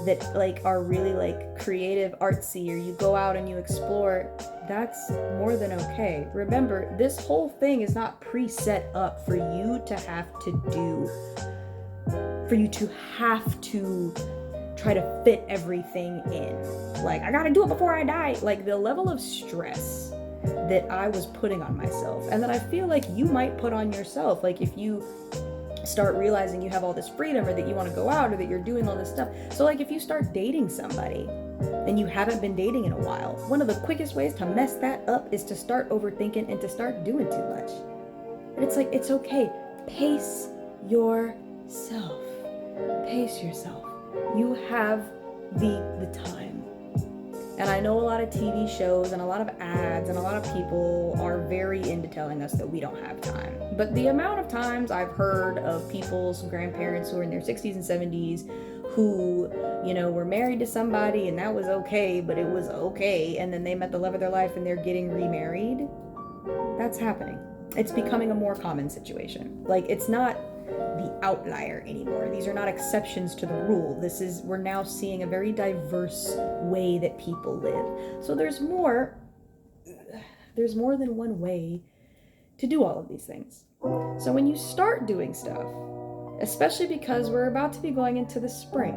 that like are really like creative, artsy, or you go out and you explore, that's more than okay. Remember, this whole thing is not preset up for you to have to do, for you to have to try to fit everything in. Like, I gotta do it before I die. Like, the level of stress that I was putting on myself, and that I feel like you might put on yourself, like if you start realizing you have all this freedom, or that you want to go out, or that you're doing all this stuff. So like if you start dating somebody and you haven't been dating in a while, one of the quickest ways to mess that up is to start overthinking and to start doing too much. And it's like, it's okay. Pace yourself. Pace yourself. You have the time. And I know a lot of TV shows and a lot of ads and a lot of people are very into telling us that we don't have time. But the amount of times I've heard of people's grandparents who are in their 60s and 70s who, you know, were married to somebody and that was okay, but it was okay, and then they met the love of their life and they're getting remarried, that's happening. It's becoming a more common situation. Like, it's not the outlier anymore. These are not exceptions to the rule. We're now seeing a very diverse way that people live. So there's more than one way to do all of these things. So when you start doing stuff, especially because we're about to be going into the spring,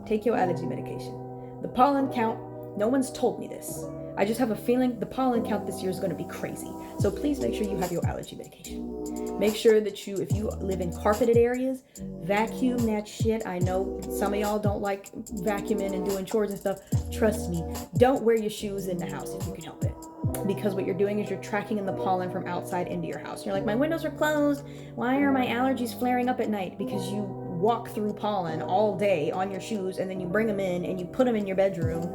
take your allergy medication. The pollen count, no one's told me this, I just have a feeling the pollen count this year is going to be crazy. So please make sure you have your allergy medication. Make sure that if you live in carpeted areas, vacuum that shit. I know some of y'all don't like vacuuming and doing chores and stuff. Trust me, don't wear your shoes in the house if you can help it. Because what you're doing is you're tracking in the pollen from outside into your house. You're like, my windows are closed. Why are my allergies flaring up at night? Because you walk through pollen all day on your shoes, and then you bring them in and you put them in your bedroom.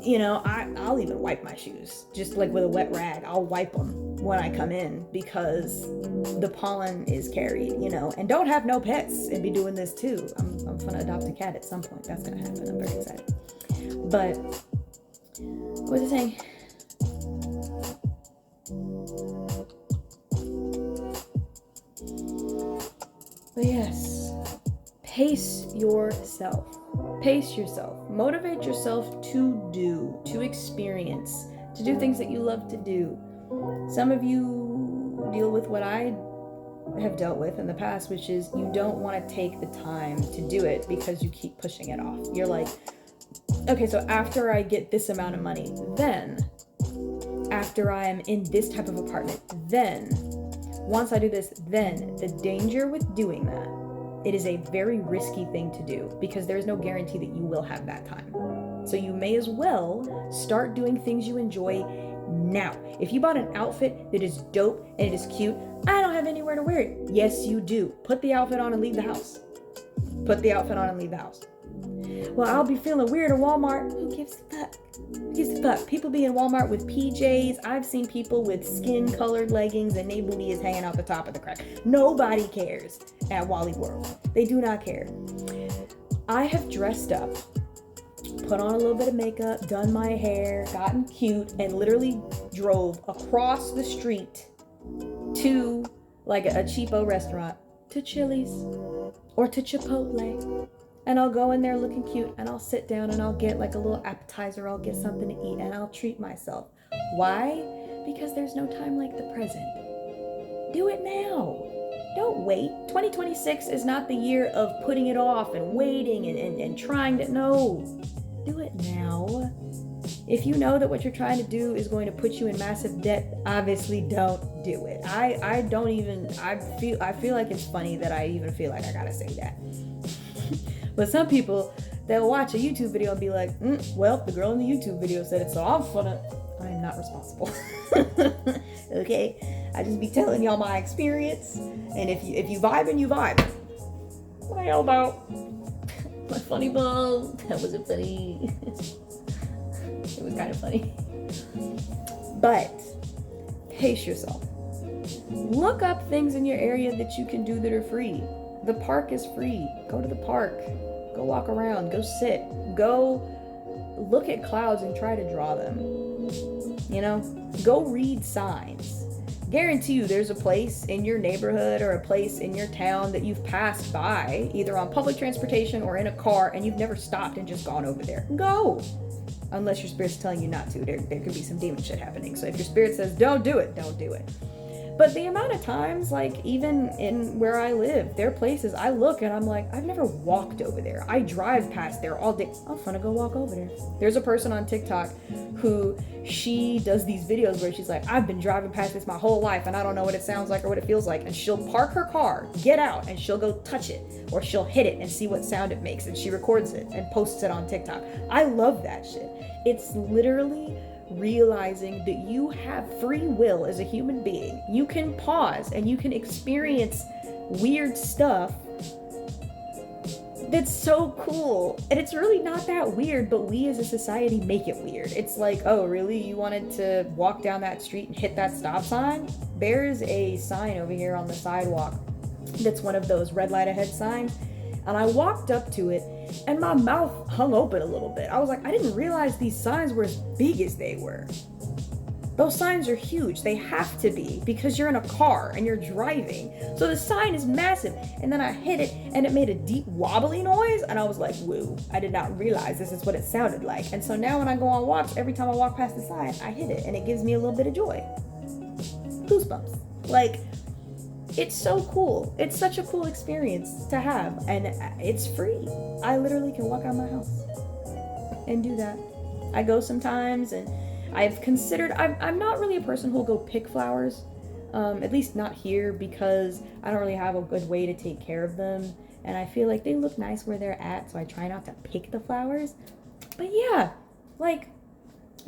You know, I'll even wipe my shoes just like with a wet rag. I'll wipe them when I come in because the pollen is carried, you know. And don't have no pets and be doing this too. I'm gonna adopt a cat at some point. That's gonna happen. I'm very excited. But what was I saying? But yes, pace yourself. Pace yourself. Motivate yourself to experience, to do things that you love to do. Some of you deal with what I have dealt with in the past, which is you don't want to take the time to do it because you keep pushing it off. You're like, okay, so after I get this amount of money, then after I'm in this type of apartment, then once I do this, then the danger with doing that, it is a very risky thing to do because there's no guarantee that you will have that time. So you may as well start doing things you enjoy now. If you bought an outfit that is dope and it is cute, I don't have anywhere to wear it. Yes, you do. Put the outfit on and leave the house. Put the outfit on and leave the house. Well, I'll be feeling weird at Walmart. Who gives a fuck? Who gives a fuck? People be in Walmart with PJs. I've seen people with skin-colored leggings and their booty is hanging out the top of the crack. Nobody cares at Wally World. They do not care. I have dressed up, put on a little bit of makeup, done my hair, gotten cute, and literally drove across the street to like a cheapo restaurant, to Chili's or to Chipotle. And I'll go in there looking cute and I'll sit down and I'll get like a little appetizer. I'll get something to eat and I'll treat myself. Why? Because there's no time like the present. Do it now. Don't wait. 2026 is not the year of putting it off and waiting and trying to, no. Do it now. If you know that what you're trying to do is going to put you in massive debt, obviously don't do it. I feel like it's funny that I even feel like I gotta say that. But some people, they'll watch a YouTube video and be like, well, the girl in the YouTube video said it, so I am not responsible. Okay? I just be telling y'all my experience, and if you vibe, you vibe. My elbow. My funny bone. That wasn't funny. It was kind of funny. But pace yourself. Look up things in your area that you can do that are free. The park is free. Go to the park. Go walk around. Go sit. Go look at clouds and try to draw them. You know? Go read signs. Guarantee you there's a place in your neighborhood or a place in your town that you've passed by, either on public transportation or in a car, and you've never stopped and just gone over there. Go! Unless your spirit's telling you not to. There could be some demon shit happening. So if your spirit says, don't do it, don't do it. But the amount of times, like even in where I live, there are places I look and I'm like, I've never walked over there. I drive past there all day. I'm gonna go walk over there. There's a person on TikTok who she does these videos where she's like, I've been driving past this my whole life and I don't know what it sounds like or what it feels like. And she'll park her car, get out, and she'll go touch it or she'll hit it and see what sound it makes. And she records it and posts it on TikTok. I love that shit. It's literally realizing that you have free will as a human being. You can pause and you can experience weird stuff that's so cool. And it's really not that weird, but we as a society make it weird. It's like, oh, really? You wanted to walk down that street and hit that stop sign? There's a sign over here on the sidewalk that's one of those red light ahead signs. And I walked up to it and my mouth hung open a little bit. I was like, I didn't realize these signs were as big as they were. Those signs are huge. They have to be because you're in a car and you're driving. So the sign is massive. And then I hit it and it made a deep wobbly noise. And I was like, whoa, I did not realize this is what it sounded like. And so now when I go on walks, every time I walk past the sign, I hit it and it gives me a little bit of joy. Goosebumps. Like, it's so cool. It's such a cool experience to have. And it's free. I literally can walk out of my house and do that. I go sometimes and I've considered, I'm not really a person who'll go pick flowers, at least not here, because I don't really have a good way to take care of them. And I feel like they look nice where they're at, so I try not to pick the flowers. But yeah, like,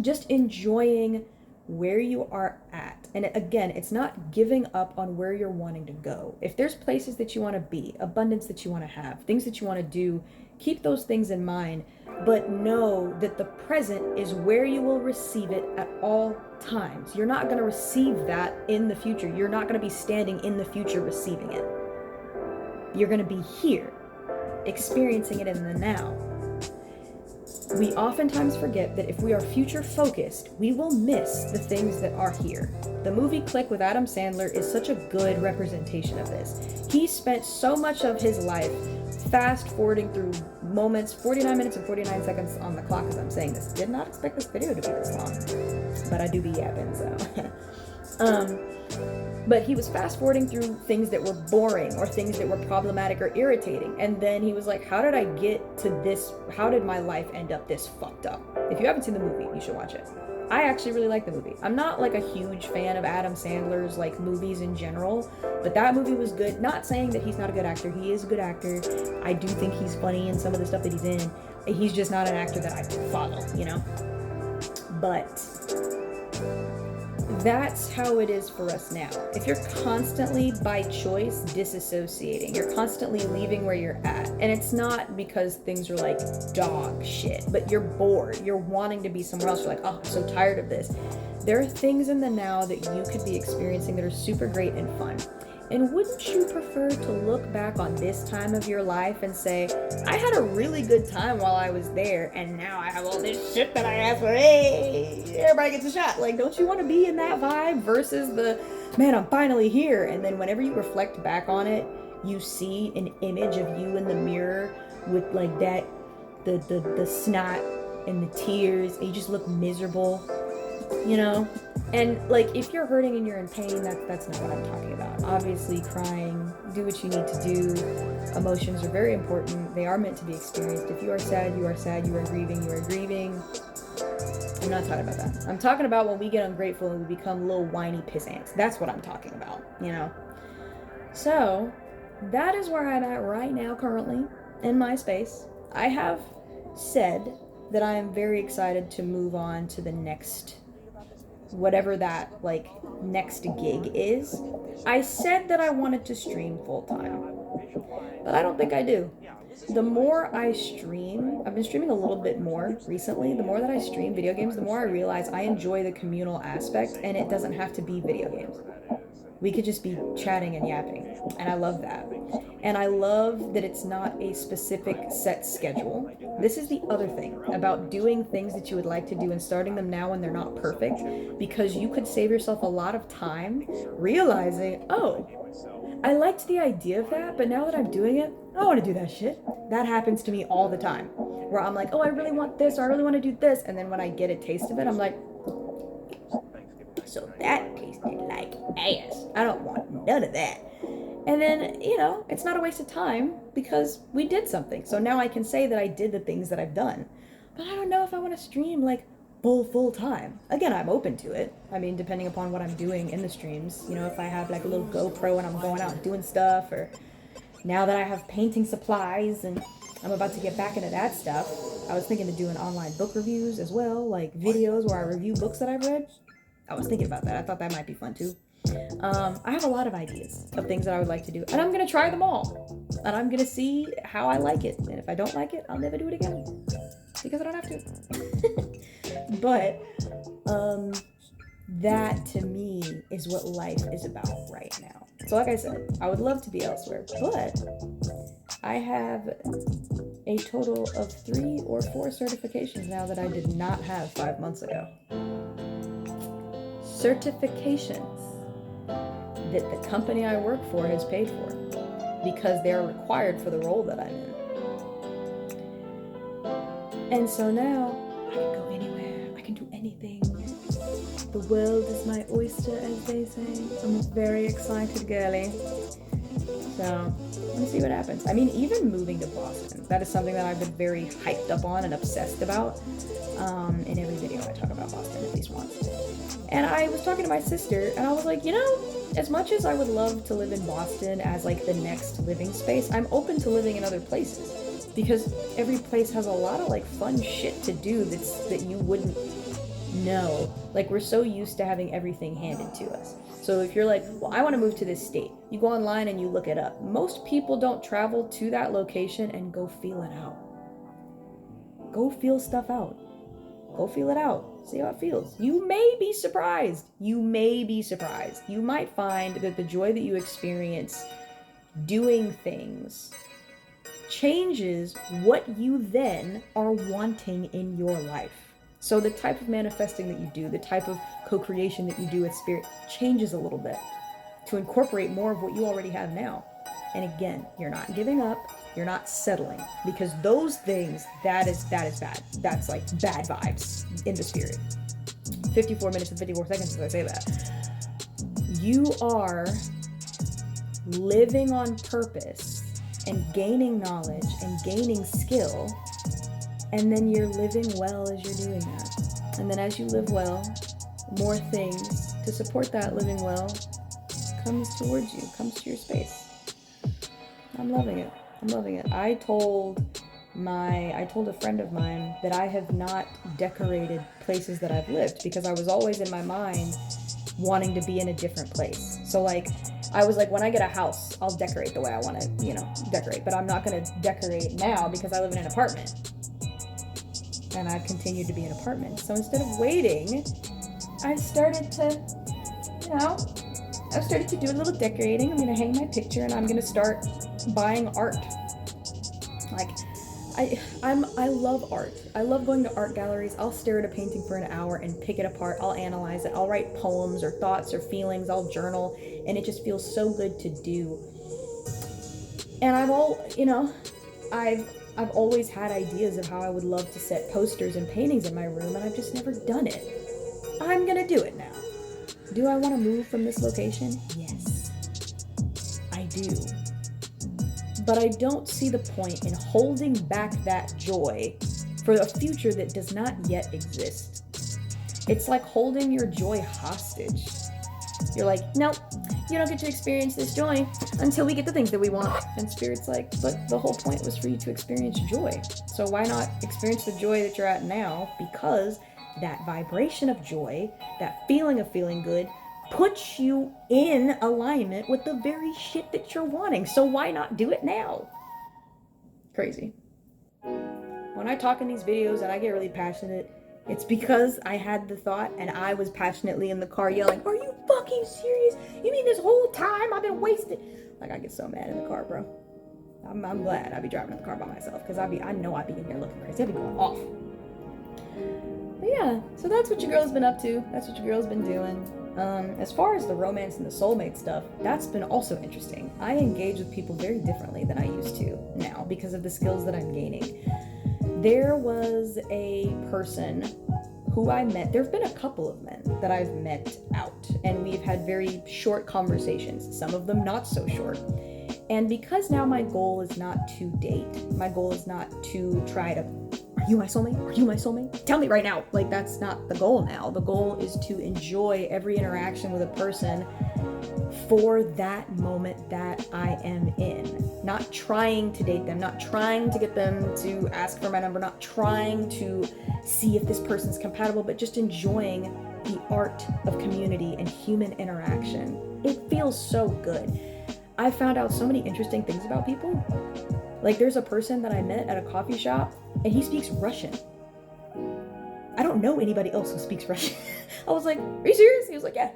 just enjoying where you are at. And again, it's not giving up on where you're wanting to go. If there's places that you want to be, abundance that you want to have, things that you want to do, keep those things in mind, but know that the present is where you will receive it at all times. You're not going to receive that in the future. You're not going to be standing in the future receiving it. You're going to be here, experiencing it in the now. We oftentimes forget that if we are future focused, we will miss the things that are here. The movie Click with Adam Sandler is such a good representation of this. He spent so much of his life fast forwarding through moments, 49 minutes and 49 seconds on the clock as I'm saying this. Did not expect this video to be this long, but I do be yapping, so. But he was fast forwarding through things that were boring or things that were problematic or irritating. And then he was like, how did I get to this? How did my life end up this fucked up? If you haven't seen the movie, you should watch it. I actually really like the movie. I'm not like a huge fan of Adam Sandler's like movies in general, but that movie was good. Not saying that he's not a good actor. He is a good actor. I do think he's funny in some of the stuff that he's in. He's just not an actor that I follow, you know? But that's how it is for us now. If you're constantly, by choice, disassociating, you're constantly leaving where you're at, and it's not because things are like dog shit, but you're bored, you're wanting to be somewhere else, you're like, oh, I'm so tired of this. There are things in the now that you could be experiencing that are super great and fun. And wouldn't you prefer to look back on this time of your life and say, I had a really good time while I was there, and now I have all this shit that I asked for, hey, everybody gets a shot. Like, don't you want to be in that vibe versus the, man, I'm finally here. And then whenever you reflect back on it, you see an image of you in the mirror with like that, the snot and the tears, and you just look miserable, you know? And like, if you're hurting and you're in pain, that's not what I'm talking about. Obviously, crying, do what you need to do. Emotions are very important. They are meant to be experienced. If you are sad, you are sad. You are grieving, you are grieving. I'm not talking about that. I'm talking about when we get ungrateful and we become little whiny piss ants. That's what I'm talking about, you know? So, that is where I'm at right now, currently, in my space. I have said that I am very excited to move on to the next, whatever that like next gig is. I said that I wanted to stream full time, but I don't think I do. The more I stream, I've been streaming a little bit more recently. The more that I stream video games, the more I realize I enjoy the communal aspect, and it doesn't have to be video games. We could just be chatting and yapping, and I love that. And I love that it's not a specific set schedule. This is the other thing about doing things that you would like to do and starting them now when they're not perfect, because you could save yourself a lot of time realizing, oh, I liked the idea of that, but now that I'm doing it, I don't want to do that shit. That happens to me all the time, where I'm like, oh, I really want this, or I really want to do this, and then when I get a taste of it, I'm like, so that tasted like ass. I don't want none of that. And then, you know, it's not a waste of time because we did something. So now I can say that I did the things that I've done. But I don't know if I want to stream like full time. Again, I'm open to it. I mean, depending upon what I'm doing in the streams. You know, if I have like a little GoPro and I'm going out and doing stuff, or now that I have painting supplies and I'm about to get back into that stuff. I was thinking of doing online book reviews as well, like videos where I review books that I've read. I was thinking about that. I thought that might be fun too. I have a lot of ideas of things that I would like to do, and I'm going to try them all, and I'm going to see how I like it, and if I don't like it, I'll never do it again, because I don't have to. But, that to me is what life is about right now. So like I said, I would love to be elsewhere, but I have a total of 3 or 4 certifications now that I did not have 5 months ago. Certifications that the company I work for has paid for because they're required for the role that I'm in. And so now I can go anywhere, I can do anything. The world is my oyster, as they say. I'm very excited, girly. So, I'm gonna see what happens. I mean, even moving to Boston, that is something that I've been very hyped up on and obsessed about. In every video I talk about Boston at least once. And I was talking to my sister, and I was like, as much as I would love to live in Boston as like the next living space, I'm open to living in other places. Because every place has a lot of like fun shit to do that you wouldn't know. Like, we're so used to having everything handed to us. So if you're like, well, I want to move to this state, you go online and you look it up. Most people don't travel to that location and go feel it out. Go feel stuff out. Go feel it out. See how it feels. You may be surprised. You may be surprised. You might find that the joy that you experience doing things changes what you then are wanting in your life. So the type of manifesting that you do, the type of co-creation that you do with spirit changes a little bit to incorporate more of what you already have now. And again, you're not giving up. You're not settling, because those things, that is bad. That's like bad vibes in the spirit. 54 minutes and 54 seconds as I say that. You are living on purpose and gaining knowledge and gaining skill, and then you're living well as you're doing that. And then as you live well, more things to support that living well comes towards you, comes to your space. I'm loving it. I told a friend of mine that I have not decorated places that I've lived because I was always in my mind wanting to be in a different place. So like, I was like, when I get a house, I'll decorate the way I want to, decorate, but I'm not going to decorate now because I live in an apartment. And I've continued to be in an apartment. So instead of waiting, I've started to do a little decorating. I'm going to hang my picture and I'm going to start buying art. Like, I love art. I love going to art galleries. I'll stare at a painting for an hour and pick it apart. I'll analyze it. I'll write poems or thoughts or feelings. I'll journal, and it just feels so good to do. And I've always had ideas of how I would love to set posters and paintings in my room, and I've just never done it. I'm gonna do it now. Do I want to move from this location? Yes, I do. But I don't see the point in holding back that joy for a future that does not yet exist. It's like holding your joy hostage. You're like, nope, you don't get to experience this joy until we get the things that we want. And Spirit's like, but the whole point was for you to experience joy. So why not experience the joy that you're at now? Because that vibration of joy, that feeling of feeling good, puts you in alignment with the very shit that you're wanting. So why not do it now? Crazy. When I talk in these videos and I get really passionate, it's because I had the thought and I was passionately in the car yelling, are you fucking serious? You mean this whole time I've been wasted? Like, I get so mad in the car, bro. I'm glad I be driving in the car by myself, because I know I'd be in there looking crazy. I'd be going off. But yeah, so that's what your girl's been up to. That's what your girl's been doing. As far as the romance and the soulmate stuff, that's been also interesting. I engage with people very differently than I used to now because of the skills that I'm gaining. There was a person who I met. There have been a couple of men that I've met out, and we've had very short conversations, some of them not so short. And because now my goal is not to date, my goal is not to try to, are you my soulmate? Are you my soulmate? Tell me right now. Like, that's not the goal now. The goal is to enjoy every interaction with a person for that moment that I am in. Not trying to date them, not trying to get them to ask for my number, not trying to see if this person's compatible, but just enjoying the art of community and human interaction. It feels so good. I found out so many interesting things about people. Like, there's a person that I met at a coffee shop, and he speaks Russian. I don't know anybody else who speaks Russian. I was like, are you serious? He was like, yeah.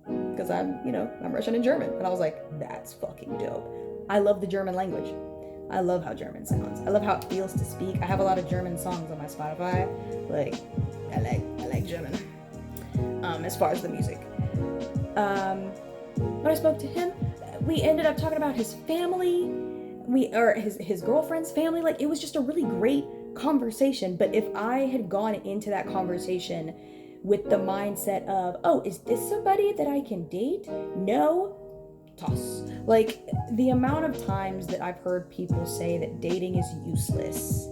Because I'm Russian and German. And I was like, that's fucking dope. I love the German language. I love how German sounds. I love how it feels to speak. I have a lot of German songs on my Spotify. Like, I like German. As far as the music. When I spoke to him, we ended up talking about his family, his girlfriend's family. Like, it was just a really great conversation. But if I had gone into that conversation with the mindset of, oh, is this somebody that I can date? No, toss. Like, the amount of times that I've heard people say that dating is useless.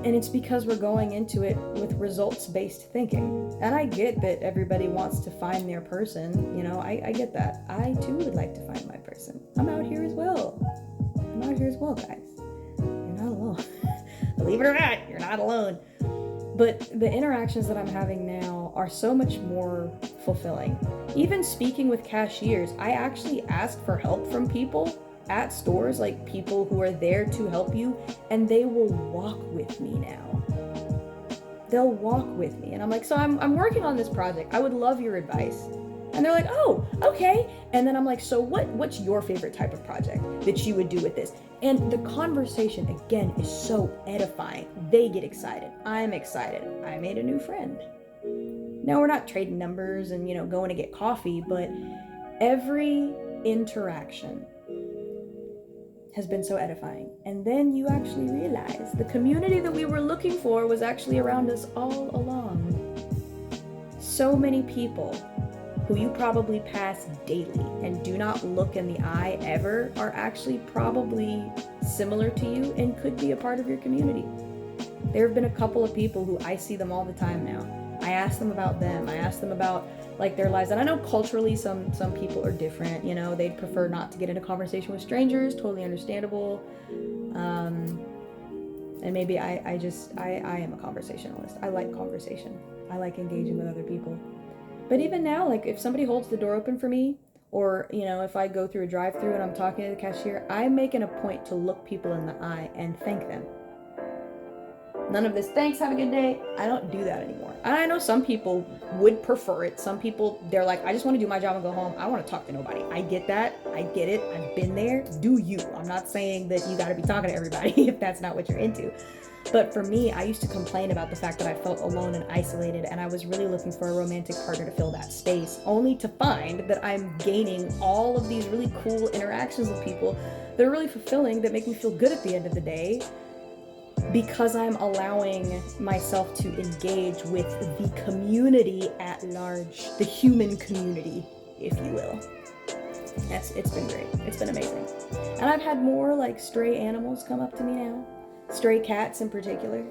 And it's because we're going into it with results-based thinking. And I get that everybody wants to find their person. You know, I get that. I too would like to find my person. I'm out here as well. Guys. You're not alone. Believe it or not, you're not alone. But the interactions that I'm having now are so much more fulfilling. Even speaking with cashiers, I actually ask for help from people at stores, like people who are there to help you, and they will walk with me now. They'll walk with me. And I'm like, so I'm working on this project. I would love your advice. And they're like, oh, okay. And then I'm like, so what's your favorite type of project that you would do with this? And the conversation, again, is so edifying. They get excited. I'm excited. I made a new friend. Now, we're not trading numbers and, going to get coffee, but every interaction has been so edifying. And then you actually realize the community that we were looking for was actually around us all along. So many people who you probably pass daily and do not look in the eye ever are actually probably similar to you and could be a part of your community. There have been a couple of people who I see them all the time now. I ask them about them. I ask them about their lives. And I know culturally some people are different. They'd prefer not to get into conversation with strangers. Totally understandable. And maybe I am a conversationalist. I like conversation. I like engaging with other people. But even now, if somebody holds the door open for me, or, if I go through a drive-thru and I'm talking to the cashier, I'm making a point to look people in the eye and thank them. None of this, thanks, have a good day. I don't do that anymore. And I know some people would prefer it. Some people, they're like, I just want to do my job and go home. I don't want to talk to nobody. I get that. I get it. I've been there. Do you. I'm not saying that you got to be talking to everybody if that's not what you're into. But for me, I used to complain about the fact that I felt alone and isolated, and I was really looking for a romantic partner to fill that space, only to find that I'm gaining all of these really cool interactions with people that are really fulfilling, that make me feel good at the end of the day, because I'm allowing myself to engage with the community at large, the human community, if you will. Yes, it's been great. It's been amazing. And I've had more stray animals come up to me now. Stray cats in particular.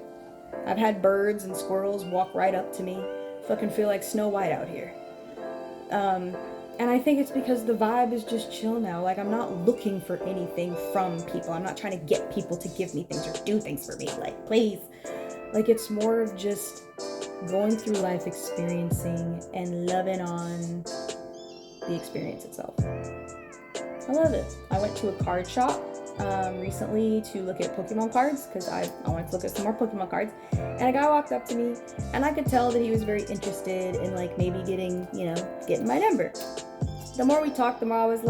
I've had birds and squirrels walk right up to me. Fucking feel like Snow White out here. And I think it's because the vibe is just chill now. I'm not looking for anything from people. I'm not trying to get people to give me things or do things for me. Please. It's more of just going through life, experiencing, and loving on the experience itself. I love it. I went to a card shop recently to look at Pokemon cards, because I wanted to look at some more Pokemon cards, and a guy walked up to me, and I could tell that he was very interested in maybe getting my number. The more we talked, the more I was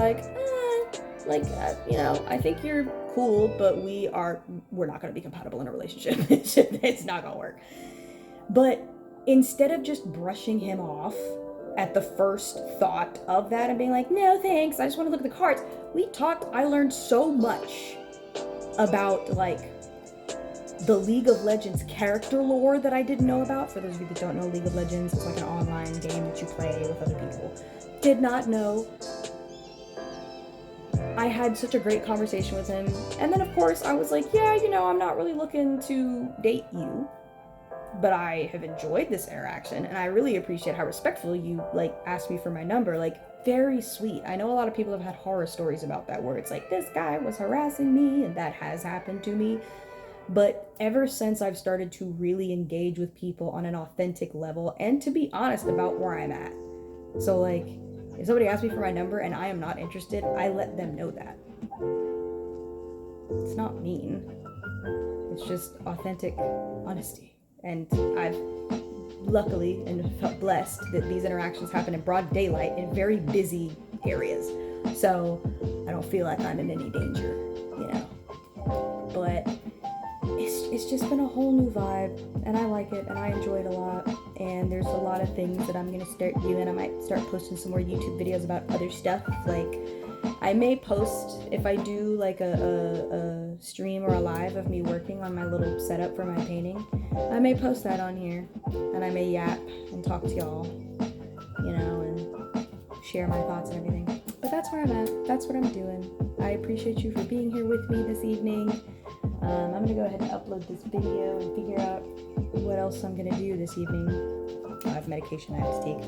I think you're cool, but we're not going to be compatible in a relationship. It's not going to work. But instead of just brushing him off at the first thought of that and being like, no thanks, I just want to look at the cards, we talked. I learned so much about the League of Legends character lore that I didn't know about. For those of you that don't know, League of Legends is an online game that you play with other people. Did not know. I had such a great conversation with him. And then of course I was like, yeah, I'm not really looking to date you, but I have enjoyed this interaction, and I really appreciate how respectful you asked me for my number. Very sweet. I know a lot of people have had horror stories about that, where it's this guy was harassing me, and that has happened to me. But ever since I've started to really engage with people on an authentic level, and to be honest about where I'm at. So if somebody asks me for my number and I am not interested, I let them know that. It's not mean. It's just authentic honesty. And I've luckily and felt blessed that these interactions happen in broad daylight in very busy areas. So I don't feel like I'm in any danger, But it's just been a whole new vibe, and I like it, and I enjoy it a lot. And there's a lot of things that I'm going to start doing. I might start posting some more YouTube videos about other stuff. I may post, if I do a stream or a live of me working on my little setup for my painting, I may post that on here, and I may yap and talk to y'all, and share my thoughts and everything. But that's where I'm at. That's what I'm doing. I appreciate you for being here with me this evening. I'm going to go ahead and upload this video and figure out what else I'm going to do this evening. I have medication I have to take.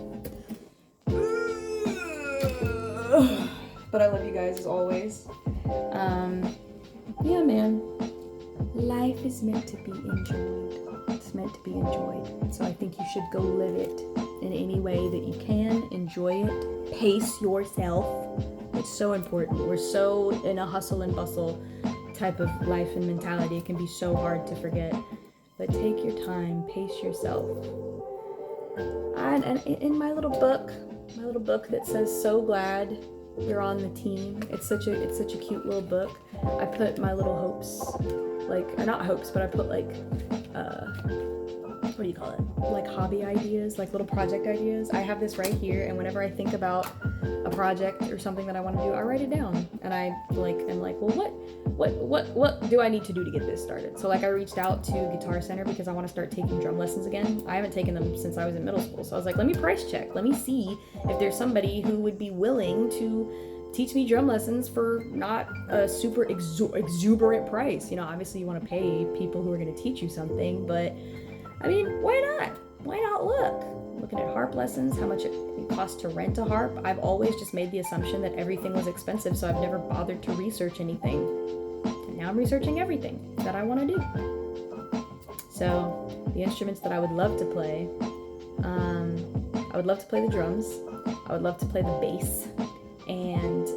But I love you guys as always. Yeah, man. Life is meant to be enjoyed. It's meant to be enjoyed. So I think you should go live it in any way that you can. Enjoy it. Pace yourself. It's so important. We're so in a hustle and bustle type of life and mentality. It can be so hard to forget. But take your time. Pace yourself. And in my little book that says "So Glad You're on the Team." It's such a cute little book. I put my little hopes, or not hopes, but I put what do you call it? Like hobby ideas, like little project ideas. I have this right here, and whenever I think about a project or something that I want to do, I write it down, and I'm like, well, what do I need to do to get this started? So I reached out to Guitar Center because I want to start taking drum lessons again. I haven't taken them since I was in middle school, so I was like, let me price check. Let me see if there's somebody who would be willing to teach me drum lessons for not a super exuberant price. Obviously you want to pay people who are going to teach you something, but I mean, why not? Why not look? Looking at harp lessons, how much it costs to rent a harp. I've always just made the assumption that everything was expensive, so I've never bothered to research anything. And now I'm researching everything that I want to do. So the instruments that I would love to play, I would love to play the drums. I would love to play the bass and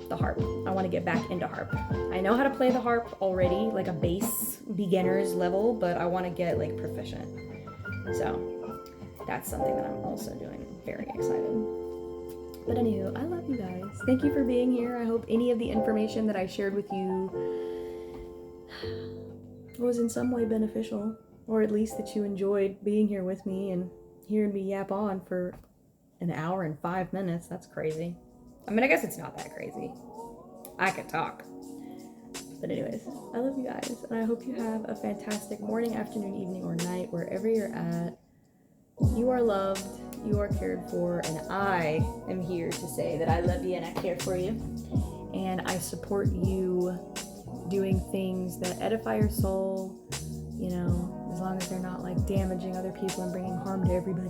the harp. I want to get back into harp. I know how to play the harp already, like a bass beginner's level, but I want to get proficient. So that's something that I'm also doing. Very excited. But anywho, I love you guys. Thank you for being here. I hope any of the information that I shared with you was in some way beneficial, or at least that you enjoyed being here with me and hearing me yap on for an hour and 5 minutes. That's crazy. I mean, I guess it's not that crazy. I could talk. But anyways, I love you guys, and I hope you have a fantastic morning, afternoon, evening, or night, wherever you're at. You are loved, you are cared for, and I am here to say that I love you and I care for you. And I support you doing things that edify your soul, as long as they're not damaging other people and bringing harm to everybody.